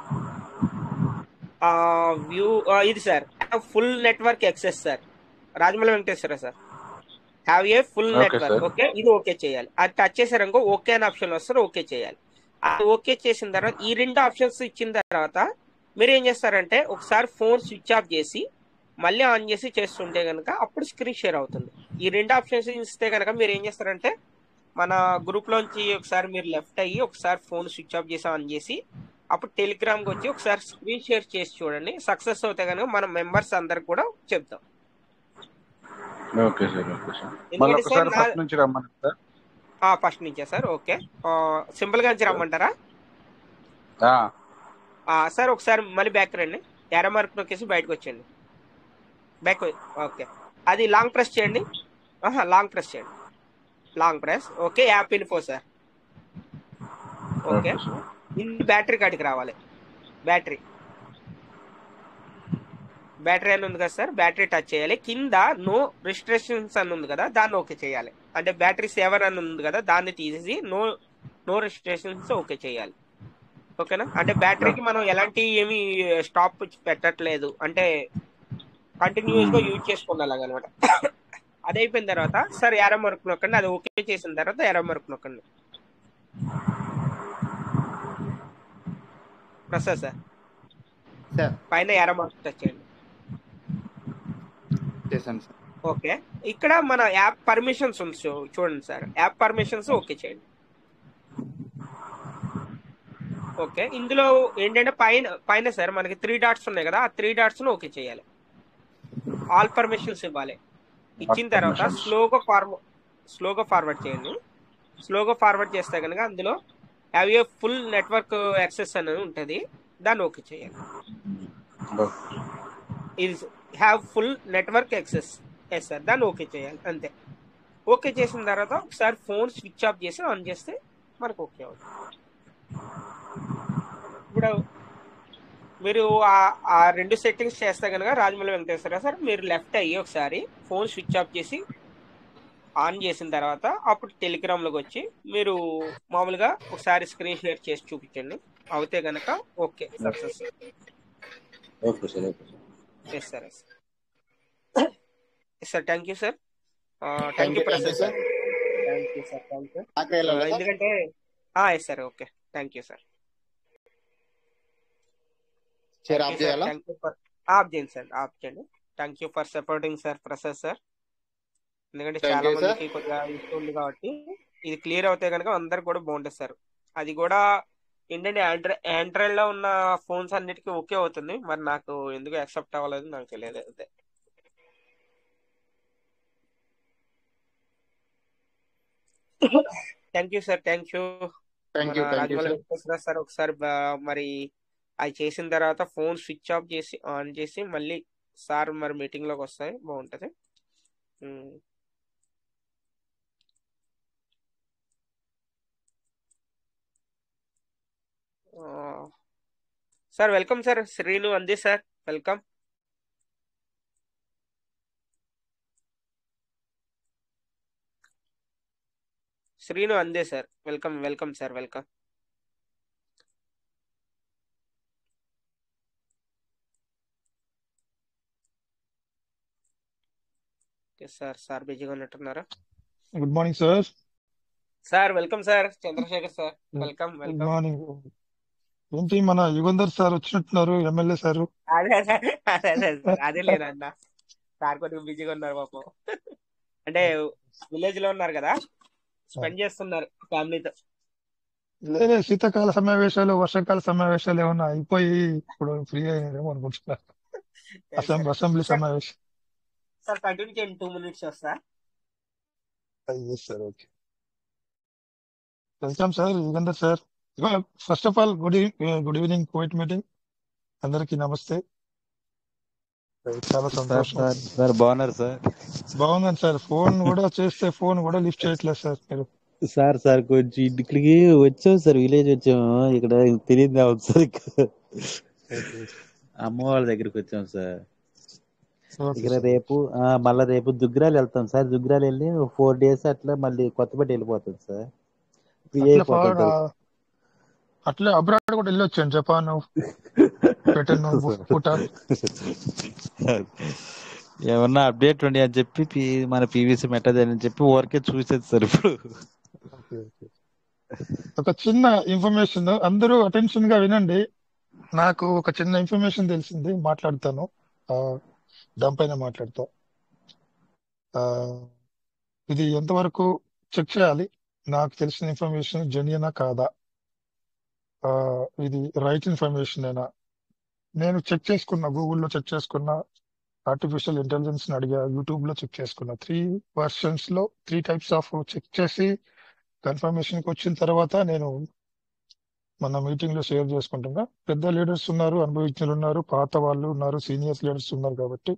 వ్యూ ఇది sir full network access sir, Rajamouli Venkateswara sir have a full network. Okay, ఇది ఓకే చేయాలి. అది టచ్ చేశారనుకో ఓకే అని ఆప్షన్ వస్తారు, ఓకే చేయాలి. అది ఓకే చేసిన తర్వాత ఈ 2 ఆప్షన్స్ ఇచ్చిన తర్వాత మీరు ఏం చేస్తారంటే ఒకసారి ఫోన్ స్విచ్ ఆఫ్ చేసి మళ్ళీ ఆన్ చేసి చేస్తుంటే కనుక అప్పుడు స్క్రీన్ షేర్ అవుతుంది. ఈ 2 ఆప్షన్స్ ఇస్తే కనుక మీరు ఏం చేస్తారంటే మన గ్రూప్ లోంచి ఒకసారి మీరు లెఫ్ట్ అయ్యి ఒకసారి ఫోన్ స్విచ్ ఆఫ్ చేసి ఆన్ చేసి అప్పుడు టెలిగ్రామ్కి వచ్చి ఒకసారి స్క్రీన్ షేర్ చేసి చూడండి. సక్సెస్ అవుతే కనుక మన మెంబర్స్ అందరికి కూడా చెప్తాం. ఫస్ట్ నుంచే సార్. ఓకే, సింపుల్ గా నుంచి రమ్మంటారా సార్? ఒకసారి మళ్ళీ బ్యాక్ రండి, ఎర్ర మార్క్ నొక్కేసి బయటకు వచ్చేయండి. బ్యాక్. ఓకే, అది లాంగ్ ప్రెస్ చేయండి. లాంగ్ ప్రెస్ చేయండి, long press. Okay, app info sir. Okay, battery కాడికి రావాలి. బ్యాటరీ అని ఉంది కదా సార్, బ్యాటరీ టచ్ చేయాలి. కింద నో రిస్ట్రిక్షన్స్ అని ఉంది కదా, దాన్ని ఓకే చేయాలి. అంటే బ్యాటరీ సేవర్ అని ఉంది కదా, దాన్ని తీసేసి నో రిస్ట్రిక్షన్స్ ఓకే చేయాలి. ఓకేనా? అంటే బ్యాటరీకి మనం ఎలాంటి ఏమి స్టాప్ పెట్టట్లేదు, అంటే కంటిన్యూస్ గా యూజ్ చేసుకోవాలన్నమాట. అది అయిపోయిన తర్వాత సార్ ఎర్ర మార్క్ నొక్కండి. అది ఓకే చేసిన తర్వాత ఎర్ర మార్క్ నొక్కండి. ప్రసాద్ సార్ పైన ఎర్ర మార్క్ టచ్ చేయండి. ఓకే, ఇక్కడ మన యాప్ పర్మిషన్స్ ఉంది చూడండి సార్, యాప్ పర్మిషన్స్ ఓకే చేయండి. ఓకే, ఇందులో ఏంటంటే పైన సార్ మనకి 3 డాట్స్ ఉన్నాయి కదా, ఆ 3 డాట్స్ ఓకే చేయాలి. ఆల్ పర్మిషన్స్ ఇవ్వాలి. ఇచ్చిన తర్వాత స్లోగా ఫార్వర్డ్ చేయండి. స్లోగా ఫార్వర్డ్ చేస్తే కనుక అందులో have a full network access అనేది ఉంటుంది, దాన్ని ఓకే చేయాలి. ఇది have full network access, yes sir, దాన్ని ఓకే చేయాలి. అంతే. ఓకే చేసిన తర్వాత ఒకసారి ఫోన్ స్విచ్ ఆఫ్ చేసి ఆన్ చేస్తే మనకు ఓకే అవుతుంది. ఇప్పుడు మీరు ఆ 2 సెట్టింగ్స్ చేస్తే కనుక రాజమౌళి వెంకటేశ్వర సార్ మీరు లెఫ్ట్ అయ్యి ఒకసారి ఫోన్ స్విచ్ ఆఫ్ చేసి ఆన్ చేసిన తర్వాత అప్పుడు టెలిగ్రామ్లోకి వచ్చి మీరు మామూలుగా ఒకసారి స్క్రీన్ షేర్ చేసి చూపించండి. అవుతే గనక okay success. Okay sir. Okay sir. Yes sir. Yes sir. Thank you sir. Thank thank you you Prasad sir. Sir. Thank you sir. Thank you. నాకు వెళ్ళాలి సార్. ఎందుకంటే yes sir. Okay thank you sir. Share thank off you sir. చేయాలా? Thank you for off చేయండి sir. Off చేయండి. Thank you for supporting sir Prasad sir. ఎందుకంటే thank చాలా you sir. మందికి కొద్దిగా ఇష్యూ ఉంది కాబట్టి ఇది క్లియర్ అవుతే కనుక అందరికి కూడా బాగుంటుంది సార్. అది కూడా ఏంటంటే ఆండ్రాయిడ్ లో ఉన్న ఫోన్స్ అన్నిటికీ ఓకే అవుతుంది. మరి నాకు ఎందుకు యాక్సెప్ట్ అవ్వలేదు నాకు తెలియదు. అదే thank you sir. Thank you. Thank మన you. Thank you Rajamouli sir. Venkateswara sir ఒకసారి మరి అది చేసిన తర్వాత ఫోన్ స్విచ్ ఆఫ్ చేసి ఆన్ చేసి మళ్ళీ సార్ మరి మీటింగ్ లోకి వస్తాయి బాగుంటది. ఉమ్. ఆ, సార్ వెల్కమ్ సార్. శ్రీను అంది సార్ వెల్కమ్. శ్రీను అందే sir welcome. Welcome sir. Welcome. Sir sir బిజీగా ఉన్నట్టున్నారా? Good morning sir. Sir welcome sir. Chandrashekar sir welcome. Good welcome. Morning. ఏంటి మన యుగంధర్ సార్ వచ్చినట్టున్నారు, ఎమ్మెల్యే సార్. అదే అదే అదే అదే సార్. అదే లేదన్న సార్ కొద్దిగా బిజీగా ఉన్నారు పాపం. అంటే విలేజ్ లో ఉన్నారు కదా, స్పెండ్ చేస్తున్నారు ఫ్యామిలీతో. లేదే శీతాకాల సమావేశాలు, వర్షాకాల సమావేశాలు ఏమన్నా అయిపోయి ఇప్పుడు ఫ్రీ అయ్యారేమో అనుకుంటున్నారు. అసెంబ్లీ సార్ సమావేశం. సార్ కంటిన్యూ చేయండి. 2 minutes వస్తా. Sir okay. Welcome sir Yugandhar sir. First of all good evening Covid meeting అందరికి నమస్తే. చాలా సార్ సంతోషం. సార్ సార్ బాగున్నారు సార్. బాగుందండి సార్. ఫోన్ కూడా చేస్తే ఫోన్ కూడా లిఫ్ట్ చేయట్లేదు సార్ మీరు. సార్ సార్ కొంచెం ఇక్కడికి వచ్చాం సార్, విలేజ్ వచ్చాము. ఇక్కడ తెలియదు సార్, అమ్మ వాళ్ళ దగ్గరికి వచ్చాం సార్. ఓకే ఇక్కడ సార్. రేపు మళ్ళీ రేపు దుగ్గరాలు వెళ్తాం సార్. దుగ్గరాలు వెళ్ళి 4 days అట్లా మళ్ళీ కొత్తపేట వెళ్ళిపోతాం సార్. ఫ్రీ అట్లా అయిపోతాం సార్. అట్లా అబ్రాడ్ కూడా వెళ్ళొచ్చాను, జపాన్, బ్రిటన్, భూటాన్. ఏమన్నా అప్డేట్ ఉండి అని చెప్పి మన పీవీసీ మెట్టది అని చెప్పి ఊరికే చూసేది సార్ ఇప్పుడు. Okay, okay. ఒక చిన్న ఇన్ఫర్మేషన్ అందరూ అటెన్షన్ గా వినండి. నాకు ఒక చిన్న ఇన్ఫర్మేషన్ తెలిసింది, మాట్లాడతాను. దానిపైన మాట్లాడతా. ఆ, ఇది ఎంతవరకు చెక్ చేయాలి, నాకు తెలిసిన ఇన్ఫర్మేషన్ జెన్యునా కాదా, ఇది రైట్ ఇన్ఫర్మేషన్ ఏనా. నేను చెక్ చేసుకున్నా, గూగుల్లో చెక్ చేసుకున్నా, ఆర్టిఫిషియల్ ఇంటెలిజెన్స్ ని అడిగా, యూట్యూబ్ లో చెక్ చేసుకున్నా. 3 versions లో 3 types ఆఫ్ చెక్ చేసి కన్ఫర్మేషన్ కి వచ్చిన తర్వాత నేను మన మీటింగ్ లో షేర్ చేసుకుంటున్నా. పెద్ద లీడర్స్ ఉన్నారు, అనుభవజ్ఞులు ఉన్నారు, పాత వాళ్ళు ఉన్నారు, సీనియర్స్ లీడర్స్ ఉన్నారు. కాబట్టి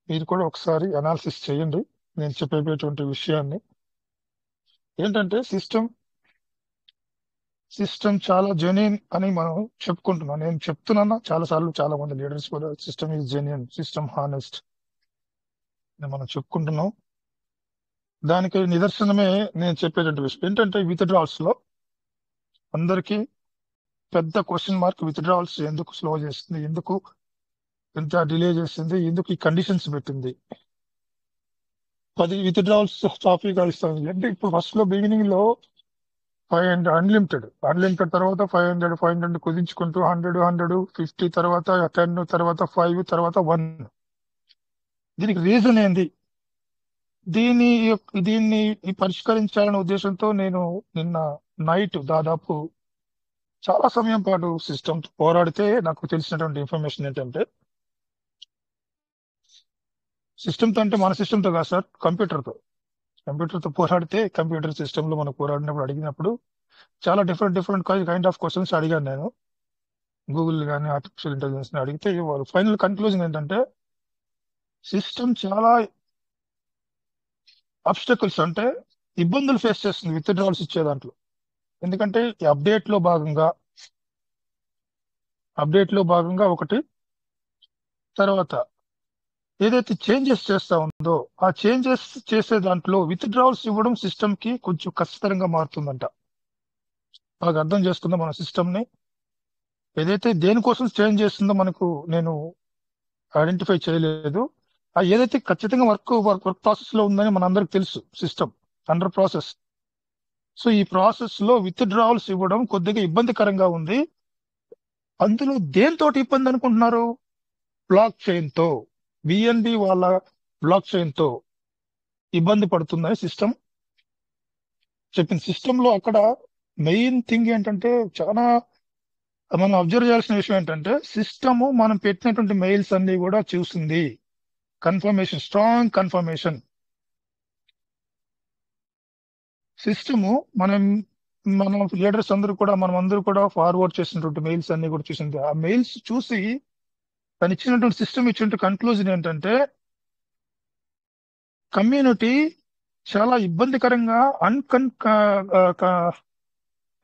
మీరు కూడా ఒకసారి అనాలిసిస్ చేయండి నేను చెప్పేటువంటి విషయాన్ని. ఏంటంటే సిస్టమ్ చాలా జెన్యున్ అని మనం చెప్పుకుంటున్నాం. నేను చెప్తున్నా చాలా సార్లు, చాలా మంది లీడర్స్ కూడా system is genuine, system honest అని మనం చెప్పుకుంటున్నాం. దానికి నిదర్శనమే నేను చెప్పేటువంటి విషయం. ఏంటంటే విత్డ్రాల్స్ లో అందరికీ పెద్ద క్వశ్చన్ మార్క్. విత్డ్రాల్స్ ఎందుకు స్లో చేస్తుంది, ఎందుకు ఎంత డిలే చేస్తుంది, ఎందుకు ఈ కండిషన్స్ పెట్టింది. 10 విత్డ్రాల్స్ సాఫీగా ఇస్తుంది అంటే ఇప్పుడు ఫస్ట్ లో బిగినింగ్ లో 500 అన్లిమిటెడ్ తర్వాత 500 కుదించుకుంటూ 100 50 తర్వాత 10 తర్వాత 5 తర్వాత 1. దీనికి రీజన్ ఏంది? దీన్ని పరిష్కరించాలనే ఉద్దేశంతో నేను నిన్న నైట్ దాదాపు చాలా సమయం పాటు సిస్టమ్ పోరాడితే నాకు తెలిసినటువంటి ఇన్ఫర్మేషన్ ఏంటంటే, సిస్టమ్తో అంటే మన సిస్టమ్తో కాదు సార్, కంప్యూటర్తో పోరాడితే, కంప్యూటర్ సిస్టమ్ లో మనం పోరాడినప్పుడు అడిగినప్పుడు చాలా డిఫరెంట్ కైండ్ ఆఫ్ క్వశ్చన్స్ అడిగాను నేను. గూగుల్ కానీ ఆర్టిఫిషియల్ ఇంటెలిజెన్స్ ని అడిగితే వాళ్ళు ఫైనల్ కన్క్లూజన్ ఏంటంటే, సిస్టమ్ చాలా అబ్స్టకల్స్ అంటే ఇబ్బందులు ఫేస్ చేస్తుంది విత్డ్రాల్స్ ఇచ్చే దాంట్లో. ఎందుకంటే ఈ అప్డేట్ లో భాగంగా ఒకటి, తర్వాత ఏదైతే చేంజెస్ చేస్తా ఉందో ఆ చేంజెస్ చేసే దాంట్లో విత్డ్రావల్స్ ఇవ్వడం సిస్టమ్ కి కొంచెం కష్టతరంగా మారుతుందంట. బాగా అర్థం చేసుకుందాం మన సిస్టమ్ ని. ఏదైతే దేనికోసం చేంజ్ చేస్తుందో నేను ఐడెంటిఫై చేయలేదు. ఏదైతే ఖచ్చితంగా వర్క్ ప్రాసెస్ లో ఉందని మనందరికి తెలుసు, సిస్టమ్ అండర్ ప్రాసెస్. సో ఈ ప్రాసెస్ లో విత్డ్రావల్స్ ఇవ్వడం కొద్దిగా ఇబ్బందికరంగా ఉంది. అందులో దేంతో ఇబ్బంది అనుకుంటున్నారు? బ్లాక్ చైన్ తో, బిఎన్బి వాళ్ళ బ్లాక్ చైన్ తో ఇబ్బంది పడుతుందని సిస్టమ్ చెప్పింది. సిస్టమ్ లో అక్కడ మెయిన్ థింగ్ ఏంటంటే, చాలా మనం అబ్జర్వ్ చేయాల్సిన విషయం ఏంటంటే, సిస్టమ్ మనం పెట్టినటువంటి మెయిల్స్ అన్ని కూడా చూసింది. Confirmation, strong confirmation. సిస్టమ్ మన లీడర్స్ అందరూ కూడా, మనం అందరూ కూడా ఫార్వర్డ్ చేసినటువంటి మెయిల్స్ అన్ని కూడా చూసింది. ఆ మెయిల్స్ చూసి తను ఇచ్చినటువంటి సిస్టమ్ ఇచ్చినటువంటి కన్క్లూజన్ ఏంటంటే, కమ్యూనిటీ చాలా ఇబ్బందికరంగా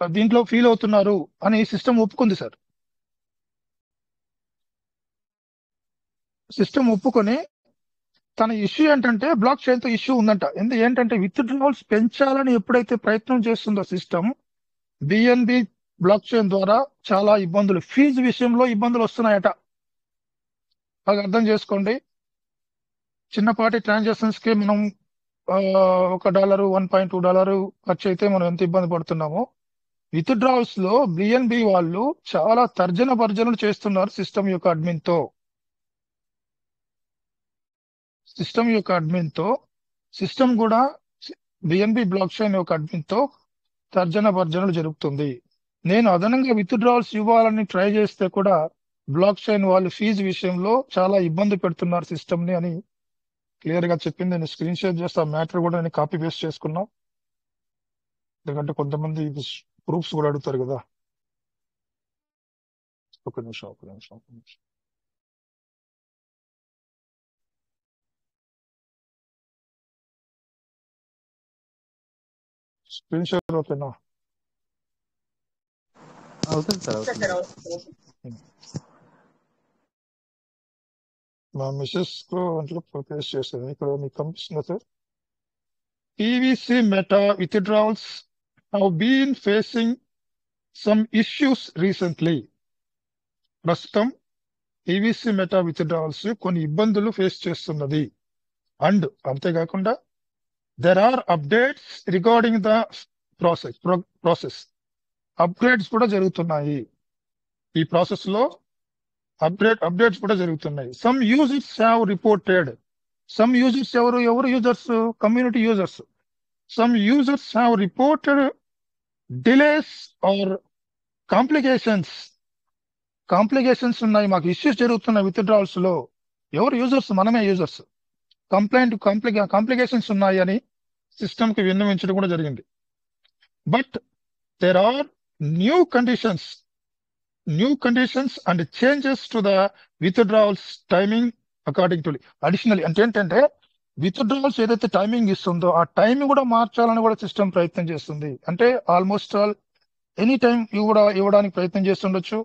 దీంట్లో ఫీల్ అవుతున్నారు అని సిస్టమ్ ఒప్పుకుంది సార్. సిస్టమ్ ఒప్పుకొని తన ఇష్యూ ఏంటంటే బ్లాక్ చైన్ తో ఇష్యూ ఉందంట. ఏంటంటే విత్డ్రావల్స్ పెంచాలని ఎప్పుడైతే ప్రయత్నం చేస్తుందో సిస్టమ్, బిఎన్బి బ్లాక్ చైన్ ద్వారా చాలా ఇబ్బందులు, ఫీజు విషయంలో ఇబ్బందులు వస్తున్నాయట. బాగా అర్థం చేసుకోండి. చిన్నపాటి ట్రాన్సాక్షన్స్ కి మనం $1, $1.2 ఖర్చు అయితే మనం ఎంత ఇబ్బంది పడుతున్నామో, విత్డ్రావల్స్ లో బిఎన్బి వాళ్ళు చాలా తర్జన భర్జనలు చేస్తున్నారు సిస్టమ్ యొక్క అడ్మిన్ తో. సిస్టమ్ కూడా బిఎన్బి బ్లాక్ చైన్ యొక్క అడ్మిన్ తో తర్జన భర్జనలు జరుగుతుంది. నేను అదనంగా విత్డ్రావల్స్ ఇవ్వాలని ట్రై చేస్తే కూడా బ్లాక్ చైన్ వాళ్ళు ఫీజు విషయంలో చాలా ఇబ్బంది పెడుతున్నారు సిస్టమ్ ని అని క్లియర్ గా చెప్పింది. నేను స్క్రీన్ షేర్ చేస్తే ఆ మ్యాటర్ కూడా నేను కాపీ పేస్ట్ చేసుకున్నాం. ఎందుకంటే కొంతమంది ప్రూఫ్స్ కూడా అడుగుతారు కదా. ఒక నిమిషం. స్క్రీన్ షేర్ ఓకేనా? అవుతుంది సార్, అవుతుంది. మా మిసెస్ కు అంట్లో పేస్ట్ చేస్తుంది. ఇక్కడ మీకు కనిపిస్తుందా sir? PVC meta withdrawals have been facing some issues recently. ప్రస్తుతం పీవీసీ మెటా విత్డ్రావల్స్ కొన్ని ఇబ్బందులు ఫేస్ చేస్తున్నది. అండ్ అంతేకాకుండా there are updates regarding the process. Upgrades కూడా జరుగుతున్నాయి. ఈ ప్రాసెస్ లో అప్డేట్స్ కూడా జరుగుతున్నాయి. Some users have reported, some users ఎవరు users? Community users. Some users have reported delays or complications ఉన్నాయి, మాకు ఇష్యూస్ జరుగుతున్నాయి విత్డ్రావల్స్ లో. ఎవరు యూజర్స్? మనమే యూజర్స్. కాంప్లికేషన్స్ ఉన్నాయి అని సిస్టమ్ కి విన్నవించడం కూడా జరిగింది. But there are new conditions and changes to the withdrawals timing according to additionally. అంటే ఏంటంటే విత్డ్రావల్స్ ఏదైతే టైమింగ్ ఇస్తుందో ఆ టైమింగ్ కూడా మార్చాలని కూడా సిస్టమ్ ప్రయత్నం చేస్తుంది. అంటే ఆల్మోస్ట్ ఆల్ ఎనీ టైం ఇవ్వడానికి ప్రయత్నం చేస్తుండొచ్చు.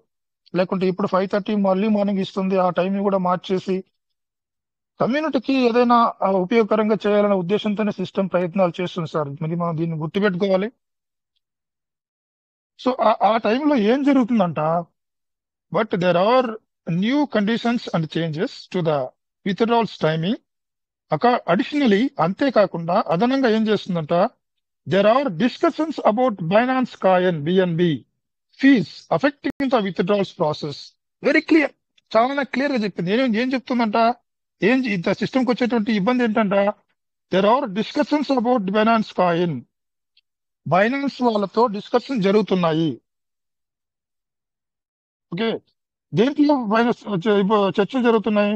లేకుంటే ఇప్పుడు 5:30 మళ్ళీ మార్నింగ్ ఇస్తుంది, ఆ టైమింగ్ కూడా మార్చేసి కమ్యూనిటీకి ఏదైనా ఉపయోగకరంగా చేయాలనే ఉద్దేశంతోనే సిస్టమ్ ప్రయత్నాలు చేస్తుంది సార్. మరి మనం దీన్ని గుర్తుపెట్టుకోవాలి. సో ఆ టైంలో ఏం జరుగుతుందంట, but there are new conditions and changes to the withdrawals timing. Additionally, అంతేకాకుండా అదనంగా ఏం చేస్తుందంట, there are discussions about Binance coin BNB fees affecting the withdrawals process. Very clear, చాలా క్లియర్ గా చెప్పింది. ఏం చెప్తుందంట, ఇంత సిస్టమ్కి వచ్చేటువంటి ఇబ్బంది ఏంటంట, there are discussions about Binance coin. Binance వాళ్ళతో డిస్కషన్ జరుగుతున్నాయి. ఓకే, దేంట్లో చర్చలు జరుగుతున్నాయి?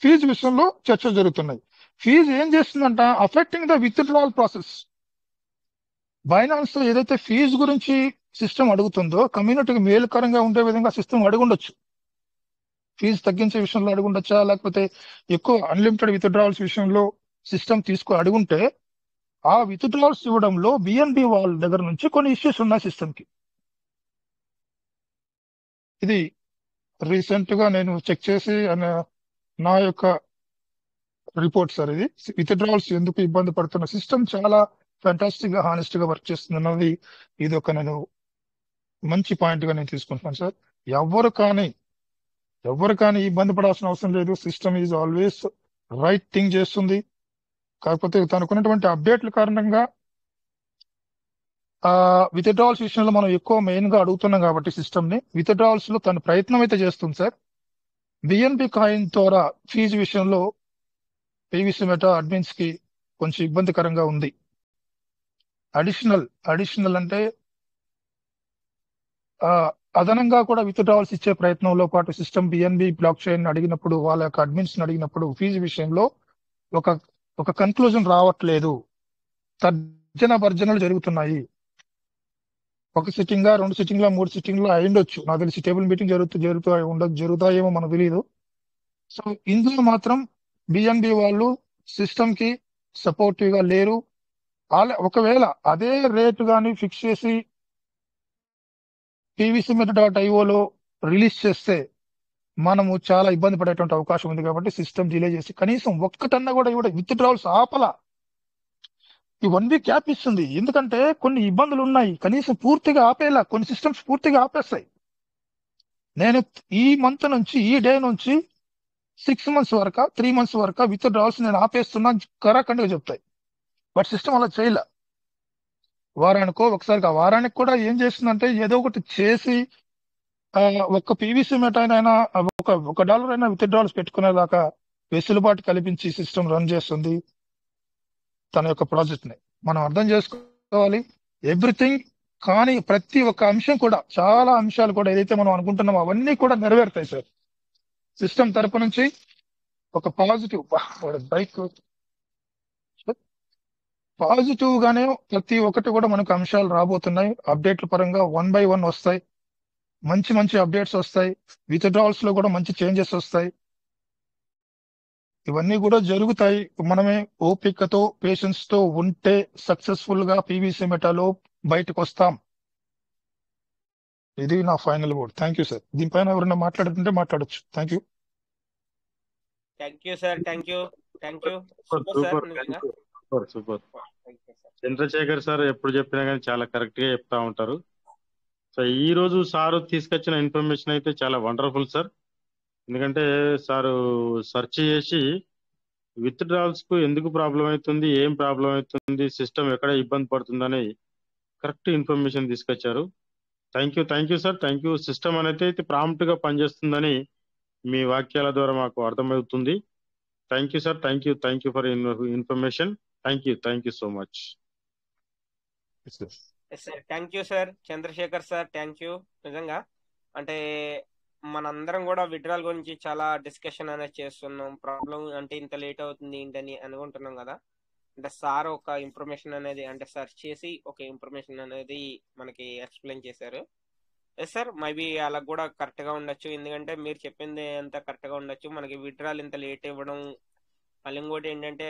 ఫీజు విషయంలో చర్చలు జరుగుతున్నాయి. ఫీజు ఏం చేస్తుందంట, affecting the withdrawal process. Binance ఏదైతే ఫీజు గురించి సిస్టమ్ అడుగుతుందో, కమ్యూనిటీకి మేలుకరంగా ఉండే విధంగా సిస్టమ్ అడుగుండొచ్చు. ఫీజు తగ్గించే విషయంలో అడుగుండొచ్చా, లేకపోతే ఎక్కువ అన్లిమిటెడ్ విత్డ్రావల్స్ విషయంలో సిస్టమ్ అడుగుంటే ఆ విత్డ్రావల్స్ ఇవ్వడంలో బిఎన్బి వాళ్ళ దగ్గర నుంచి కొన్ని ఇష్యూస్ ఉన్నాయి సిస్టమ్ కి. ఇది రీసెంట్ గా నేను చెక్ చేసి నా యొక్క రిపోర్ట్ సార్. ఇది విత్డ్రావల్స్ ఎందుకు ఇబ్బంది పడుతున్న సిస్టమ్ చాలా ఫ్యాంటాస్టిక్ గా హానెస్ట్ గా వర్క్ చేస్తుంది అన్నది ఇది ఒక నేను మంచి పాయింట్ గా నేను తీసుకుంటున్నాను సార్. ఎవరు కానీ ఇబ్బంది పడాల్సిన అవసరం లేదు. System is always right thing చేస్తుంది. కాకపోతే తనకున్నటువంటి అప్డేట్ల కారణంగా విత్డ్రావల్స్ విషయంలో మనం ఎక్కువ మెయిన్ గా అడుగుతున్నాం కాబట్టి సిస్టమ్ ని విత్డ్రావల్స్ లో తన ప్రయత్నం అయితే చేస్తుంది సార్. బిఎన్బి కాయిన్ ద్వారా ఫీజు విషయంలో పీవీసీ మెటా అడ్మిన్స్ కి కొంచెం ఇబ్బందికరంగా ఉంది. అడిషనల్ అంటే అదనంగా కూడా విత్డ్రావల్స్ ఇచ్చే ప్రయత్నంలో పాటు సిస్టమ్ బిఎన్బి బ్లాక్ చైన్ అడిగినప్పుడు వాళ్ళ యొక్క అడ్మిన్స్ అడిగినప్పుడు ఫీజు విషయంలో ఒక కన్క్లూజన్ రావట్లేదు. తర్జన భర్జనలు జరుగుతున్నాయి. ఒక సిట్టింగ్ 2 సిట్టింగ్ల 3 సిట్టింగ్లు అయ్యుండొచ్చు. నాకు తెలిసి టేబుల్ మీటింగ్ జరుగుతాయేమో మనకు తెలియదు. సో ఇందులో మాత్రం బిఎన్బి వాళ్ళు సిస్టమ్ కి సపోర్టివ్ గా లేరు. ఒకవేళ అదే రేటు కానీ ఫిక్స్ చేసి pvcmet.ioలో రిలీజ్ చేస్తే మనము చాలా ఇబ్బంది పడేటువంటి అవకాశం ఉంది. కాబట్టి సిస్టమ్ డిలే చేసి కనీసం ఒక్కటన్నా కూడా విత్డ్రావల్స్ ఆపల ఈ 1 వీక్ గ్యాప్ ఇస్తుంది. ఎందుకంటే కొన్ని ఇబ్బందులు ఉన్నాయి. కనీసం పూర్తిగా ఆపేలా కొన్ని సిస్టమ్స్ పూర్తిగా ఆపేస్తాయి. నేను ఈ మంత్ నుంచి ఈ డే నుంచి 6 months వరకు 3 months వరకు విత్డ్రావల్స్ నేను ఆపేస్తున్నా కరాఖండిగా చెప్తాయి. బట్ సిస్టమ్ అలా చేయలే. ఒకసారి వారానికి కూడా ఏం చేస్తుందంటే ఏదో ఒకటి చేసి ఒక్క పీవీసీ మెట్ అయినా $1 అయినా విత్డ్రావల్స్ పెట్టుకునేదాకా వెసులుబాటు కల్పించి సిస్టమ్ రన్ చేస్తుంది తన యొక్క ప్రాజెక్ట్ ని. మనం అర్థం చేసుకోవాలి ఎవ్రీథింగ్. కానీ ప్రతి ఒక్క అంశం కూడా చాలా అంశాలు కూడా ఏదైతే మనం అనుకుంటున్నామో అవన్నీ కూడా నెరవేరుతాయి సార్. సిస్టమ్ తరపు నుంచి ఒక పాజిటివ్ గానే ప్రతి ఒక్కటి కూడా మనకు అంశాలు రాబోతున్నాయి. అప్డేట్ల పరంగా 1 by 1 వస్తాయి. మంచి అప్డేట్స్ వస్తాయి. విత్డ్రావల్స్ లో కూడా మంచి చేంజెస్ వస్తాయి. ఇవన్నీ కూడా జరుగుతాయి. మనమే ఓపికతో పేషెన్స్ తో ఉంటే సక్సెస్ఫుల్ గా పీవీసీ మెటాలో బయటకు వస్తాం. ఇది నా final word. Thank you sir. దీనిపైన ఎవరైనా మాట్లాడుతుంటే మాట్లాడొచ్చు. Thank you. Thank you sir. Thank you. Super sir. Super. Chandrashekar sir ఎప్పుడు చెప్పినా కానీ చాలా కరెక్ట్ గా చెప్తా ఉంటారు. సో ఈ రోజు సారు తీసుకొచ్చిన ఇన్ఫర్మేషన్ అయితే చాలా వండర్ఫుల్ సార్. ఎందుకంటే సారు సెర్చ్ చేసి విత్డ్రావల్స్ కు ఎందుకు ప్రాబ్లం అవుతుంది, ఏం ప్రాబ్లం అవుతుంది, సిస్టమ్ ఎక్కడ ఇబ్బంది పడుతుందని కరెక్ట్ ఇన్ఫర్మేషన్ తీసుకొచ్చారు. Thank you sir. Thank you. System అనేది అయితే ప్రాంప్ట్ గా పనిచేస్తుందని మీ వాక్యాల ద్వారా మాకు అర్థమవుతుంది. Thank you sir. Thank you for information. Thank you so much. Thank you sir. Chandrashekar sir thank you. నిజంగా అంటే మనందరం కూడా విత్డ్రాల్ గురించి చాలా డిస్కషన్ అనేది చేస్తున్నాం. ప్రాబ్లం అంటే ఇంత లేట్ అవుతుంది ఏంటని అనుకుంటున్నాం కదా. అంటే సార్ ఒక ఇన్ఫర్మేషన్ అనేది అంటే సెర్చ్ చేసి ఒక ఇన్ఫర్మేషన్ అనేది మనకి ఎక్స్ప్లెయిన్ చేశారు. ఎస్ సార్, మేబీ అలా కూడా కరెక్ట్ గా ఉండొచ్చు. ఎందుకంటే మీరు చెప్పింది అంత కరెక్ట్ గా ఉండొచ్చు. మనకి విత్డ్రాల్ ఇంత లేట్ ఇవ్వడం, మళ్ళీ ఇంకోటి ఏంటంటే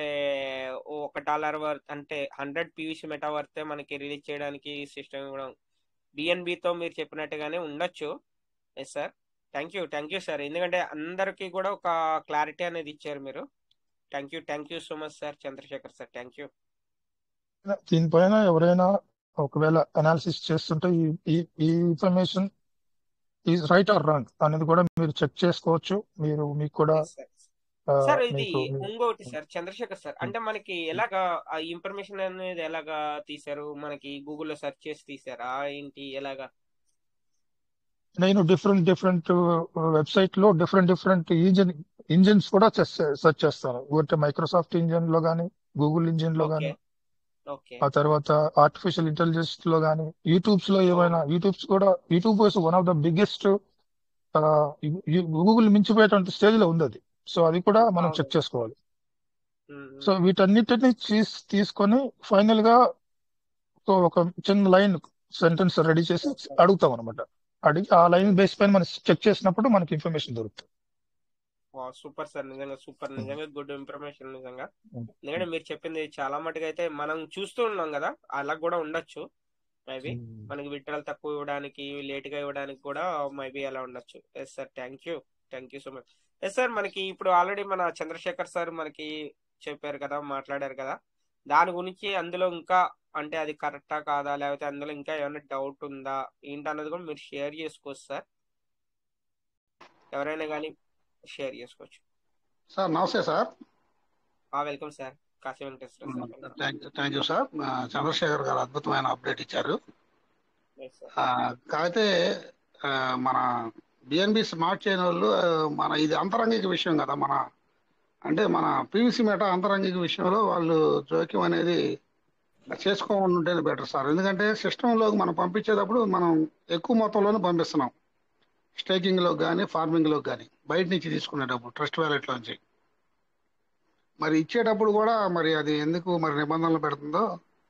$1 వర్త్ అంటే 100 పీవీసీ మెటా వర్తే మనకి రిలీజ్ చేయడానికి సిస్టమ్ ఇవ్వడం బిఎన్బితో మీరు చెప్పినట్టుగానే ఉండొచ్చు. Yes sir. Thank you sir. ఎందుకంటే అందరికి కూడా ఒక క్లారిటీ అనేది ఇచ్చారు మీరు. Thank you so much sir. Chandrashekar sir thank you. దీనిపైన ఎవరైనా ఒకవేళ అనాలిసిస్ చేస్తుంటే ఈ information is right or wrong అనేది కూడా మీరు చెక్ చేసుకోవచ్చు. మీకు కూడా సార్ ఇది ఇంకోటి సార్ చంద్రశేఖర్ సార్, అంటే మనకి ఎలాగా ఆ ఇన్ఫర్మేషన్ అనేది ఎలాగా తీసారు? మనకి గూగుల్లో సెర్చ్ చేసి తీసారా ఏంటి ఎలాగా? నేను డిఫరెంట్ వెబ్సైట్ లో డిఫరెంట్ ఇంజిన్స్ కూడా సెర్చ్ చేస్తాను. అంటే మైక్రోసాఫ్ట్ ఇంజిన్ లో గానీ, గూగుల్ ఇంజిన్ లో గానీ, ఆ తర్వాత ఆర్టిఫిషియల్ ఇంటెలిజెన్స్ లో గానీ, YouTube is one of the biggest Google మించిపోయేటువంటి స్టేజ్ లో ఉంది అది. సో అది కూడా మనం చెక్ చేసుకోవాలి. సో వీటన్నిటిని తీసుకొని ఫైనల్ గా ఒక చిన్న లైన్ సెంటెన్స్ రెడీ చేసి అడుగుతాం అనమాట. అడిగి ఆ లైన్ బేస్ పైన మనం చెక్ చేసినప్పుడు మనకి ఇన్ఫర్మేషన్ దొరుకుతుంది. Super sir. నిజంగా గుడ్ ఇన్ఫర్మేషన్ నిజంగా. ఎందుకంటే మీరు చెప్పింది చాలా మటుకు అయితే మనం చూస్తూ ఉన్నాం కదా, అలా కూడా ఉండొచ్చు. మేబీ మనకి విత్డ్రాల్ తక్కువ ఇవ్వడానికి, లేట్ గా ఇవ్వడానికి కూడా మేబీ అలా ఉండొచ్చు. Yes sir. Thank you so much. Yes sir, మనకి ఇప్పుడు ఆల్రెడీ మన చంద్రశేఖర్ సార్ మనకి చెప్పారు కదా, మాట్లాడారు కదా, దాని గురించి అందులో ఇంకా అంటే అది కరెక్టా కాదా, లేకపోతే అందులో ఇంకా ఏమైనా డౌట్ ఉందా ఏంటన్నది కూడా మీరు షేర్ చేసుకోవచ్చు సార్. ఎవరైనా కానీ షేర్ చేసుకోవచ్చు. సార్ నమస్తే sir. Welcome sir, Kashi Venkateswara sir. Thank you sir. Chandrashekar గారు అద్భుతమైన అప్డేట్ ఇచ్చారు. Yes sir. కాకపోతే మన బిఎన్బి స్మార్ట్ చైన్ వాళ్ళు మన ఇది అంతరంగిక విషయం కదా, మన పీవీసీ మెటా అంతరంగిక విషయంలో వాళ్ళు జోక్యం అనేది చేసుకోకుండా ఉంటేనే బెటర్ సార్. ఎందుకంటే సిస్టంలోకి మనం పంపించేటప్పుడు మనం ఎక్కువ మొత్తంలోనే పంపిస్తున్నాం, స్టేకింగ్లోకి కానీ ఫార్మింగ్లోకి కానీ బయట నుంచి తీసుకునేటప్పుడు ట్రస్ట్ వ్యాలెట్లోంచి. మరి ఇచ్చేటప్పుడు కూడా మరి అది ఎందుకు మరి నిబంధనలు పెడుతుందో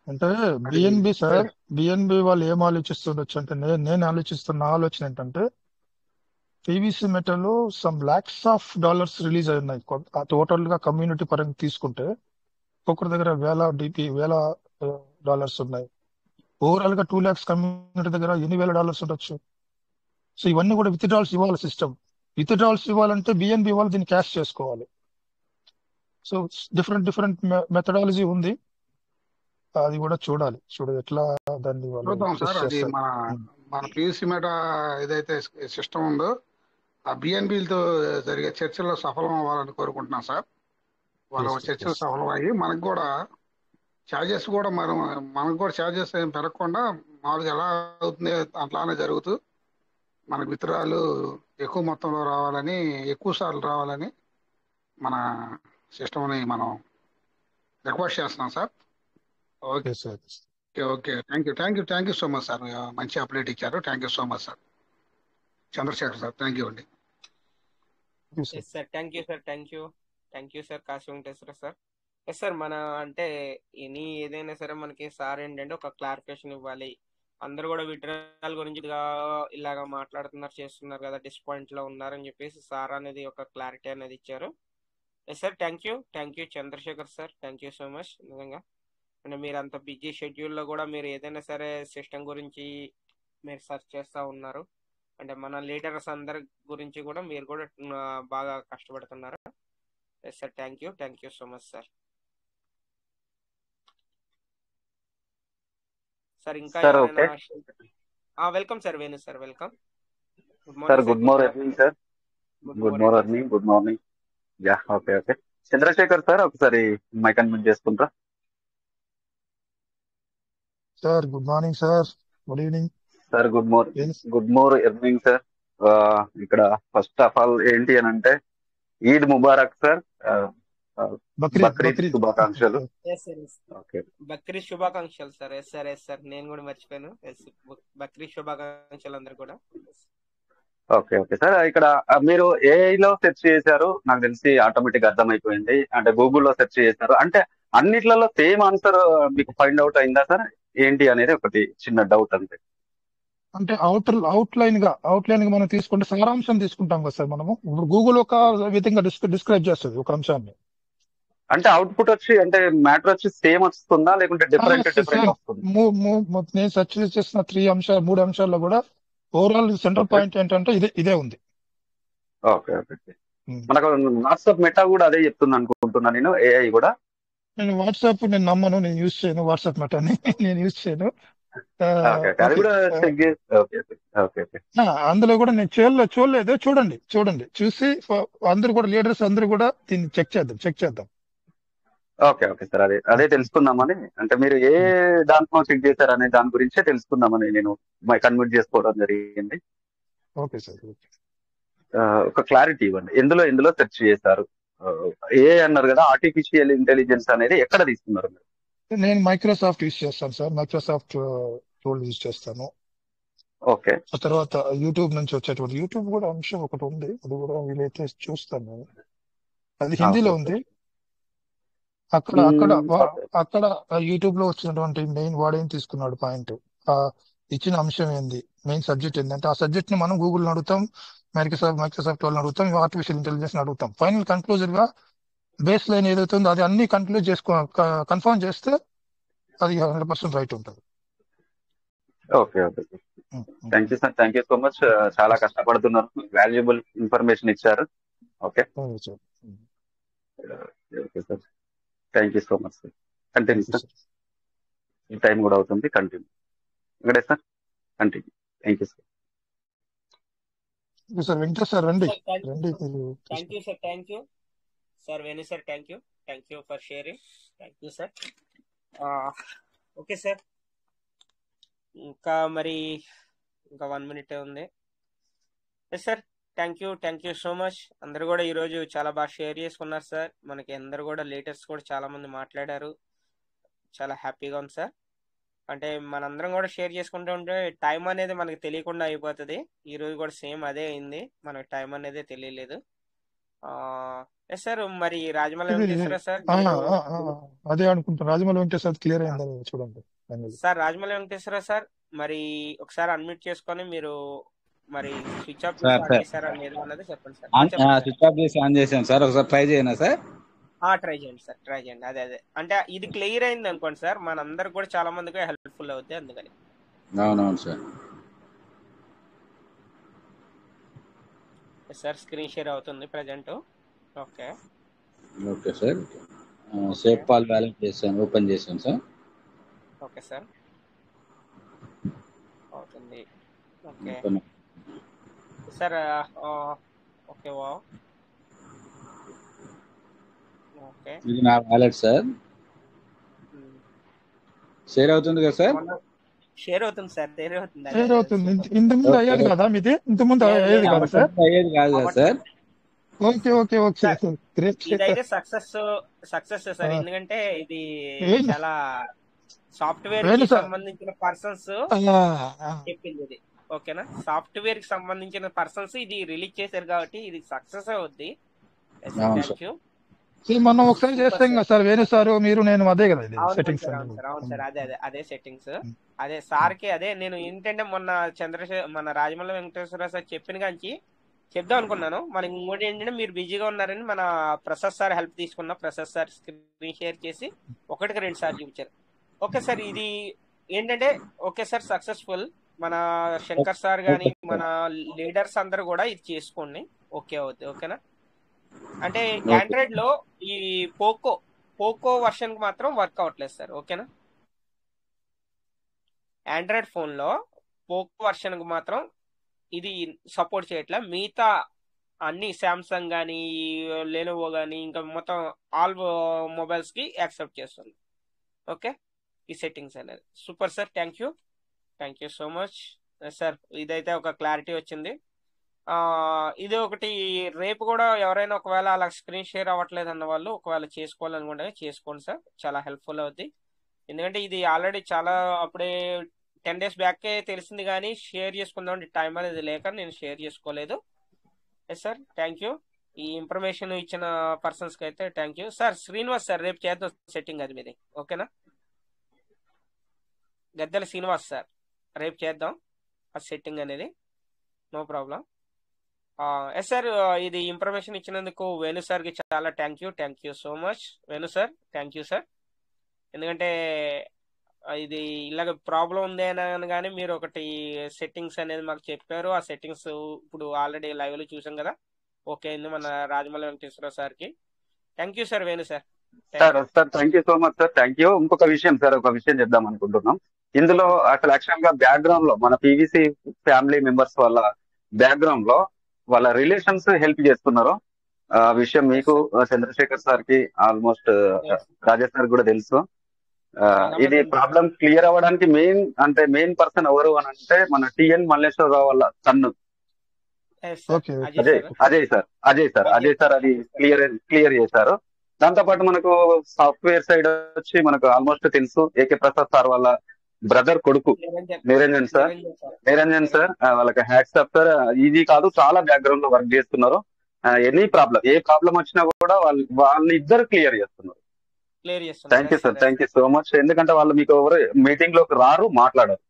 అంటే అది బిఎన్బి సార్, బిఎన్బి వాళ్ళు ఏం ఆలోచిస్తుండొచ్చు అంటే నేను ఆలోచిస్తున్న ఆలోచన ఏంటంటే పీవీసీ మెటలో some lakhs of dollars release అయి ఉన్నాయి. టోటల్ గా కమ్యూనిటీ పరంగా తీసుకుంటే ఒక్కొక్కరి దగ్గర వేల డాలర్స్ ఉన్నాయి. ఓవరాల్ గా 2 lakhs కమ్యూనిటీ దగ్గర ఎన్ని వేల డాలర్స్ ఉండొచ్చు. సో ఇవన్నీ కూడా విత్డ్రాల్స్ ఇవ్వాలి. సిస్టమ్ విత్డ్రాల్స్ ఇవ్వాలంటే బిఎన్బి వాళ్ళు దీన్ని క్యాష్ చేసుకోవాలి. సో డిఫరెంట్ మెథడాలజీ ఉంది, అది కూడా చూడాలి ఎట్లా దాన్ని వాళ్ళు చూద్దాం ఫేస్ సార్. అది చేస్తారు. మన పీవీసీ మెటా ఏదైతే సిస్టమ్ ఉందో ఆ బిఎన్బిలతో జరిగే చర్చల్లో సఫలం అవ్వాలని కోరుకుంటున్నాం సార్. వాళ్ళ Yes, చర్చలు yes. సఫలం అయ్యి మనకు కూడా ఛార్జెస్ కూడా మనకు కూడా ఛార్జెస్ ఏం పెరగకుండా మామూలుగా ఎలా అవుతుంది అట్లానే జరుగుతూ మనకు విత్తనాలు ఎక్కువ మొత్తంలో రావాలని, ఎక్కువ సార్లు రావాలని మన సిస్టమ్ని మనం రిక్వెస్ట్ చేస్తున్నాం sir. Okay Yes, sir. Okay thank you so much sir. మంచి అప్డేట్ ఇచ్చారు. Thank you so much sir. Chandrashekar sir, thank you అండి. Yes, sir. Yes sir, thank you sir, Kashi Venkateswara sir. Yes sir, మన అంటే ఏదైనా సరే మనకి సార్ ఏంటంటే ఒక క్లారిఫికేషన్ ఇవ్వాలి. అందరూ కూడా విడ్రాల్ గురించి ఇలాగా మాట్లాడుతున్నారు, చేస్తున్నారు కదా, డిస్పాయింట్ లో ఉన్నారని చెప్పేసి సార్ అనేది ఒక క్లారిటీ అనేది ఇచ్చారు. Yes sir, thank you Chandrashekar sir, thank you so much. నిజంగా అంటే మీరు అంత బిజీ షెడ్యూల్లో కూడా మీరు ఏదైనా సరే సిస్టమ్ గురించి మీరు సెర్చ్ చేస్తూ ఉన్నారు. అంటే మన లీడర్స్ అందరి గురించి కూడా మీరు కూడా బాగా కష్టపడుతున్నారు. Yes sir, thank you so much sir. Sir ఇంకా సార్ ఏమైనా okay welcome sir, Venu sir, welcome. Good sir, morning good sir. Morning sir. Good good morning sir. Morning. Yeah, okay. Chandrashekar sir, ఒకసారి మైక్ అన్మ్యూట్ చేసుకుంటారా? Sir good morning sir, good evening. Sir good morning sir. ఇక్కడ first of all ఏంటి అని అంటే Eid Mubarak sir. Bakrid శుభాకాంక్షలు. Yes sir, okay Bakrid శుభాకాంక్షలు sir. Yes sir, నేను కూడా మర్చిపోయాను. బక్రీద్ శుభాకాంక్షలు అందరు కూడా. Okay sir. ఇక్కడ మీరు AI లో సెర్చ్ చేశారు, నాకు తెలిసి ఆటోమేటిక్ అర్థమైపోయింది. అంటే గూగుల్లో సెర్చ్ చేశారు అంటే అన్నిట్లలో సేమ్ ఆన్సర్ మీకు ఫైండ్ అవుట్ అయిందా సార్? ఏంటి అనేది ఒకటి చిన్న డౌట్ అంతే. అంటే అవుట్లైన్ గా మనం తీసుకుంటే సారాంశం తీసుకుంటాం కదా సార్ మనము. ఇప్పుడు గూగుల్ ఒక విధంగా డిస్క్రైబ్ చేస్తుంది ఒక అంశాన్ని. అంటే అవుట్పుట్ వచ్చి అంటే మ్యాటర్ వచ్చి సేమ్ వస్తుందా లేకుంటే డిఫరెంట్ సేమ్ వస్తుందా? నేను సెర్చ్ చేసిన 3 అంశాల్లో కూడా ఓవరాల్ సెంట్రల్ ఓకే పాయింట్ ఏంటంటే ఇదే ఉంది. ఓకే మనకు వాట్సాప్ మెటా కూడా అదే చెప్తుంది అనుకుంటున్నా నేను, AI కూడా. నేను వాట్సాప్ నేను నమ్మను, నేను యూజ్ చేయను వాట్సాప్ మెటాని. నేను యూజ్ చేయను. ఓకే అది ఓకే. కూడా చెక్ చేసి ఓకే. అందులో కూడా నేను చూడలేదు. చూడండి చూసి అందరూ కూడా లీడర్స్ అందరూ కూడా దీన్ని చెక్ చేద్దాం. ఓకే సార్, అదే తెలుసుకుందామని, అంటే మీరు ఏ దాంట్లో చెక్ చేశారు అనే దాని గురించే తెలుసుకుందామని నేను కన్వర్ట్ చేసుకోవడం జరిగింది. Okay sir. ఒక క్లారిటీ ఇవ్వండి, ఎందులో సెర్చ్ చేశారు? ఏ అన్నారు కదా, ఆర్టిఫిషియల్ ఇంటెలిజెన్స్ అనేది ఎక్కడ తీసుకున్నారు మీరు? నేను మైక్రోసాఫ్ట్ యూజ్ చేస్తాను సార్. మైక్రోసాఫ్ట్ టూల్ యూజ్ చేస్తాను. ఓకే ఆ తర్వాత యూట్యూబ్ నుంచి వచ్చేటువంటి యూట్యూబ్ కూడా అంశం ఒకటి ఉంది, అది కూడా వీలైతే చూస్తాను నేను. అది హిందీలో ఉంది. అక్కడ యూట్యూబ్ లో వచ్చినటువంటి మెయిన్ వాడేం తీసుకున్నాడు పాయింట్, ఇచ్చిన అంశం ఏంది, మెయిన్ సబ్జెక్ట్ ఏంటంటే ఆ సబ్జెక్ట్ ని మనం గూగుల్ అడుగుతాం, మైక్రోసాఫ్ట్ వాళ్ళని అడుగుతాం, ఆర్టిఫిషియల్ ఇంటెలిజెన్స్ అడుగుతాం. ఫైనల్ కన్క్లూజన్ గా బేస్ లైన్ ఏదైతే ఉందో అది అన్ని కన్ఫర్మ్ చేస్తే అది 100% రైట్ ఉంటుంది. Okay thank you sir, thank you so much. చాలా కష్టపడుతున్నారు, వాల్యుబుల్ ఇన్ఫర్మేషన్ ఇచ్చారు. ఓకే అవును sir. Okay sir, thank you so much sir. Continue thank you sir, sir. Time కూడా అవుతుంది. Continue Venkatesh sir, continue. Thank you sir. Okay sir, Venkatesh sir రండి sir thank you రండి sir. మీరు thank you sir. Thank you sir. Venu sir thank you for sharing. Thank you sir. Okay sir, ఇంకా మరి ఇంకా 1 minute ఉంది. Yes sir, thank you so much. అందరు కూడా ఈరోజు చాలా బాగా షేర్ చేసుకున్నారు సార్. మనకి అందరు కూడా లీడర్స్ కూడా చాలా మంది మాట్లాడారు. చాలా హ్యాపీగా ఉంది సార్. అంటే మనందరం కూడా షేర్ చేసుకుంటూ ఉంటే టైం అనేది మనకి తెలియకుండా అయిపోతుంది. ఈ రోజు కూడా సేమ్ అదే అయింది, మనకి టైం అనేది తెలియలేదు. ఎస్ సార్, మరి రాజమౌళి ఇది వెంకటేశ్వర సార్ ఆ, మీరు ఆ, ఆ, అదే అనుకుంటాను. రాజమౌళి వెంకటేష్ సార్ క్లియర్ అయిందని చూడండి final. Sir Rajamouli Venkateswara sir మరి ఒకసారి అన్మ్యూట్ చేసుకొని మీరు మరి స్విచ్ ఆఫ్ చేసి సార్ ఆన్ సార్ చేశారా లేదు అన్నది చెప్పండి సార్. చెప్పండి సార్. స్విచ్ ఆఫ్ చేసి ఆన్ చేశాను సార్, ఒకసారి ట్రై చేయనా సార్? ట్రై చేయండి సార్, ట్రై చేయండి. అదే అంటే ఇది క్లియర్ అయింది అనుకోండి సార్, మనందరికి కూడా చాలా మందికి హెల్ప్ఫుల్ అవుతుంది అందుకని. అవునవును సార్. సార్ స్క్రీన్ షేర్ అవుతుంది present. Okay okay sir. Okay SafePal wallet చేశాను, ఓపెన్ చేశాను సార్. ఓకే సార్ అవుతుంది. Okay open. సార్. ఓకే వా ఓకే ఇది నా వ్యాలెట్ సార్. షేర్ అవుతుంది కదా సార్? షేర్ అవుతుంది సార్, షేర్ అవుతుంది. అదే షేర్ అదే అవుతుంది. సూపర్. ఇంతకుముందు ఓకే అయ్యేది కదా మీది? ఇంతకుముందు లేదు అయ్యేది లేదు కదా సార్? అవ్వట్లేదు అయ్యేది కాదు కదా సార్? అవ్వట్లేదు okay okay okay sir. Great. ఇదైతే సక్సెస్ సార్, ఎందుకంటే ఇది చాలా సాఫ్ట్వేర్ కి వేణు సార్ సంబంధించిన పర్సన్స్ చెప్పింది ఇది. ఓకేనా, సాఫ్ట్వేర్ కి సంబంధించిన పర్సన్స్ ఇది రిలీజ్ చేశారు కాబట్టి ఇది సక్సెస్ అవుద్ది. అవును థ్యాంక్ సార్. యూ. మనం ఒకసారి సూపర్ చేస్తాం సార్. కదా సార్, వేణు సార్ మీరు నేను అదే కదా ఇది అవును సెట్టింగ్స్ సార్, అన్ని. అవును సార్. అదే సెట్టింగ్స్. అదే సార్కి అదే నేను ఏంటంటే మొన్న మన రాజమౌళి వెంకటేశ్వర సార్ చెప్పిన కాంచి చెప్దాం అనుకున్నాను. మనకి ఇంకోటి ఏంటంటే మీరు బిజీగా ఉన్నారని మన ప్రసాద్ సార్ హెల్ప్ తీసుకున్నా. ప్రసాద్ సార్ స్క్రీన్ షేర్ చేసి 1-2 సార్లు చూపించారు. ఓకే సార్, ఇది ఏంటంటే ఓకే సార్ సక్సెస్ఫుల్. మన శంకర్ సార్ కానీ ఓకే మన సార్. లీడర్స్ అందరు కూడా ఇది చేసుకోండి. ఓకే అవుతుంది. ఓకేనా, అంటే ఓకే ఆండ్రాయిడ్ లో ఈ పోకో వర్షన్ కి మాత్రం వర్క్ అవ్వట్లేదు సార్. ఓకేనా, ఆండ్రాయిడ్ ఫోన్ లో పోకో వర్షన్ కి మాత్రం ఇది సపోర్ట్ చేయట్లే. మిగతా అన్ని శాంసంగ్ కానీ లెనోవో కానీ ఇంకా మొత్తం ఆల్ మొబైల్స్ కి యాక్సెప్ట్ చేస్తుంది. ఓకే, ఈ సెట్టింగ్స్ అనేది super sir. Thank you so much sir. ఇదైతే ఒక క్లారిటీ వచ్చింది. ఇది ఒకటి రేపు కూడా ఎవరైనా ఒకవేళ అలా స్క్రీన్ షేర్ అవ్వట్లేదు అన్న వాళ్ళు ఒకవేళ చేసుకోవాలనుకుంటే చేసుకోండి సార్, చాలా హెల్ప్ఫుల్ అవుద్ది. ఎందుకంటే ఇది ఆల్రెడీ చాలా అప్పుడే 10 days బ్యాకే తెలిసింది కానీ షేర్ చేసుకుందాం టైం అనేది లేక నేను షేర్ చేసుకోలేదు. Yes sir, thank you. ఈ ఇన్ఫర్మేషన్ ఇచ్చిన పర్సన్స్ కి అయితే thank you sir. Srinivas sir రేపు చేద్దాం సెట్టింగ్ అది మీది. ఓకేనా, గద్దెల శ్రీనివాస్ సార్ రేపు చేద్దాం ఆ సెట్టింగ్ అనేది, నో ప్రాబ్లం. ఎస్ సార్, ఇది ఇన్ఫర్మేషన్ ఇచ్చినందుకు వేణు సార్కి చాలా thank you so much Venu sir. Thank you sir. ఎందుకంటే ఇది ఇలాగ ప్రాబ్లం ఉంది అని కానీ మీరు ఒకటి సెట్టింగ్స్ అనేది మాకు చెప్పారు. ఆ సెట్టింగ్స్ ఇప్పుడు ఆల్రెడీ లైవ్ లో చూసాం కదా. ఓకే అయింది మన రాజమౌళి వెంకటేశ్వర సార్కి. Thank you sir Venu sir. Thank you so much sir. Thank you. ఇంకొక విషయం సార్, ఒక విషయం చెప్దాం అనుకుంటున్నాం. ఇందులో అసలు యాక్చువల్ గా బ్యాక్గ్రౌండ్ లో మన పీవీసీ ఫ్యామిలీ మెంబర్స్ వాళ్ళ బ్యాక్గ్రౌండ్ లో వాళ్ళ రిలేషన్స్ హెల్ప్ చేస్తున్నారు. ఆ విషయం మీకు చంద్రశేఖర్ సార్ కి ఆల్మోస్ట్ రాజేష్ సార్ కూడా తెలుసు. ఇది ప్రాబ్లం క్లియర్ అవ్వడానికి మెయిన్ పర్సన్ ఎవరు అని అంటే మన టిఎన్ మల్లేశ్వరరావు వాళ్ళ సన్ను అజయ్ సార్ అది క్లియర్ చేశారు. దాంతో పాటు మనకు సాఫ్ట్వేర్ సైడ్ వచ్చి మనకు ఆల్మోస్ట్ తెలుసు ఏకే ప్రసాద్ సార్ వాళ్ళ బ్రదర్ కొడుకు నిరంజన్ సార్ వాళ్ళకి హ్యాట్స్ ఆఫ్ సార్. ఇది కాదు, చాలా బ్యాక్గ్రౌండ్ లో వర్క్ చేస్తున్నారు. ఏ ప్రాబ్లం వచ్చినా కూడా వాళ్ళు ఇద్దరు క్లియర్ చేస్తున్నారు. Thank you sir, thank you so much. ఎందుకంటే వాళ్ళు మీకు ఎవరు మీటింగ్ లోకి రారు, మాట్లాడరు,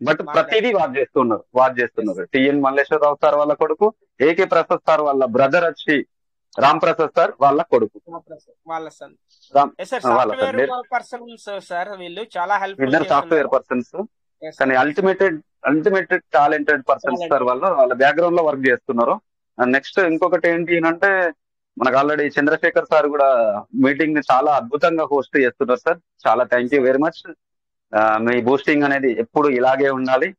బట్ ప్రతిదీ వాచ్ చేస్తున్నారు. టిఎన్ మల్లేశ్వరరావు సార్ వాళ్ళ కొడుకు, ఏకే ప్రసాద్ సార్ వాళ్ళ బ్రదర్ వచ్చి రామ్ ప్రసాద్ సార్ వాళ్ళ కొడుకు, ఇద్దరు సాఫ్ట్వేర్ పర్సన్స్. కానీ అల్టిమేటెడ్ టాలెంటెడ్ పర్సన్స్ సార్ వాళ్ళ బ్యాక్గ్రౌండ్ లో వర్క్ చేస్తున్నారు. నెక్స్ట్ ఇంకొకటి ఏంటి అంటే మనకు ఆల్రెడీ చంద్రశేఖర్ సార్ కూడా మీటింగ్ ని చాలా అద్భుతంగా హోస్ట్ చేస్తున్నారు సార్. చాలా thank you very much. Me boosting అనేది ఎప్పుడు ఇలాగే ఉండాలి.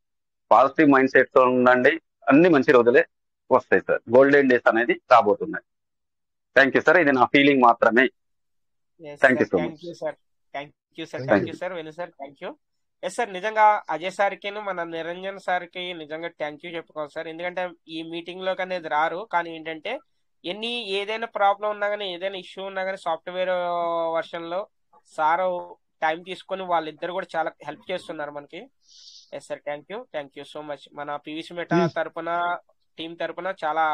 పాజిటివ్ మైండ్ సెట్ తో ఉండండి. అన్ని మంచి రోజులే వస్తాయి సార్. గోల్డెన్ డేస్ అనేది రాబోతున్నాయి. Thank you sir. ఇది నా ఫీలింగ్ మాత్రమే. Thank you so much. Thank you sir Venu sir. Thank you. Yes sir, నిజంగా అజయ్ సార్కి మన నిరంజన్ సార్కి నిజంగా థ్యాంక్ యూ చెప్పుకోవాలి సార్. ఎందుకంటే ఈ మీటింగ్ లోకి అనేది రారు, కానీ ఏంటంటే ఏదైనా ప్రాబ్లం ఉన్నా కానీ ఏదైనా ఇష్యూ ఉన్నా కానీ సాఫ్ట్వేర్ వర్షన్ లో సార్ టైం తీసుకొని వాళ్ళిద్దరు కూడా చాలా హెల్ప్ చేస్తున్నారు మనకి. Yes sir, thank you so much. మన పివిసి మెటా తరపున టీం తరపున చాలా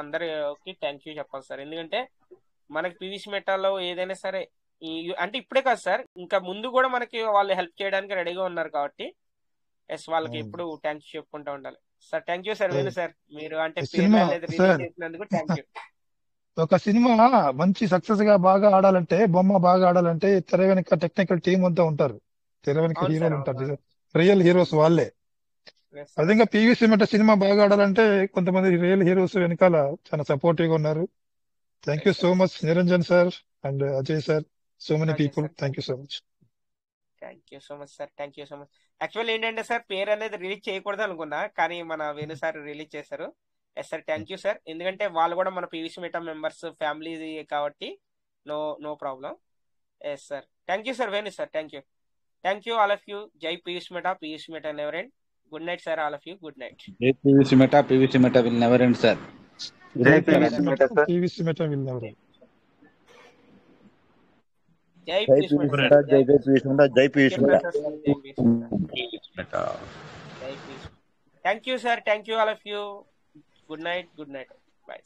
అందరికి థ్యాంక్ యూ చెప్పాలి సార్. ఎందుకంటే మనకి పివిసి మెటాలో ఏదైనా సరే అంటే ఇప్పుడే కాదు సార్, ఇంకా ముందు కూడా మనకి వాళ్ళు హెల్ప్ చేయడానికి రెడీగా ఉన్నారు కాబట్టి ఎస్ వాళ్ళకి ఎప్పుడు థ్యాంక్స్ చెప్పుకుంటూ ఉండాలి sir. Thank you sir Venu sir, మీరు అంటే రిలీజ్ చేసినందుకు థ్యాంక్ యూ. ఒక సినిమా మంచి సక్సెస్ గా బాగా ఆడాలంటే, బొమ్మ బాగా ఆడాలంటే తెర వెనుక టెక్నికల్ టీం అంతా ఉంటారు. తెర వెనుక హీరోలు ఉంటారు, రియల్ హీరోస్ వాళ్ళే. అదేవిధంగా పివిసి మెటా సినిమా బాగా ఆడాలంటే కొంతమంది రియల్ హీరోస్ వెనకాల చాలా సపోర్టివ్ గా ఉన్నారు. Thank you so much Niranjan sir and Ajay sir. So many people. Thank you so much. Thank you so much sir. Thank you so much. Actual ఏంటంటే సార్, పేరు అనేది రిలీజ్ చేయకూడదు అనుకున్నా, కానీ మన వేణు సార్ రిలీజ్ చేశారు. Yes sir, thank you sir. ఎందుకంటే వాళ్ళు కూడా మన పివిసి మెటా మెంబర్స్ ఫ్యామిలీ కాబట్టి no problem. Yes sir, thank you sir Venu sir. Thank you all of you. జై PVC Meta never end. Good night sir all of you. Good night. జై PVC Meta will never end sir. జై PVC Meta sir. PVC Meta will never end. జై PVC Meta. జై PVC Meta. Thank you sir. Thank you all of you. Good night. Bye.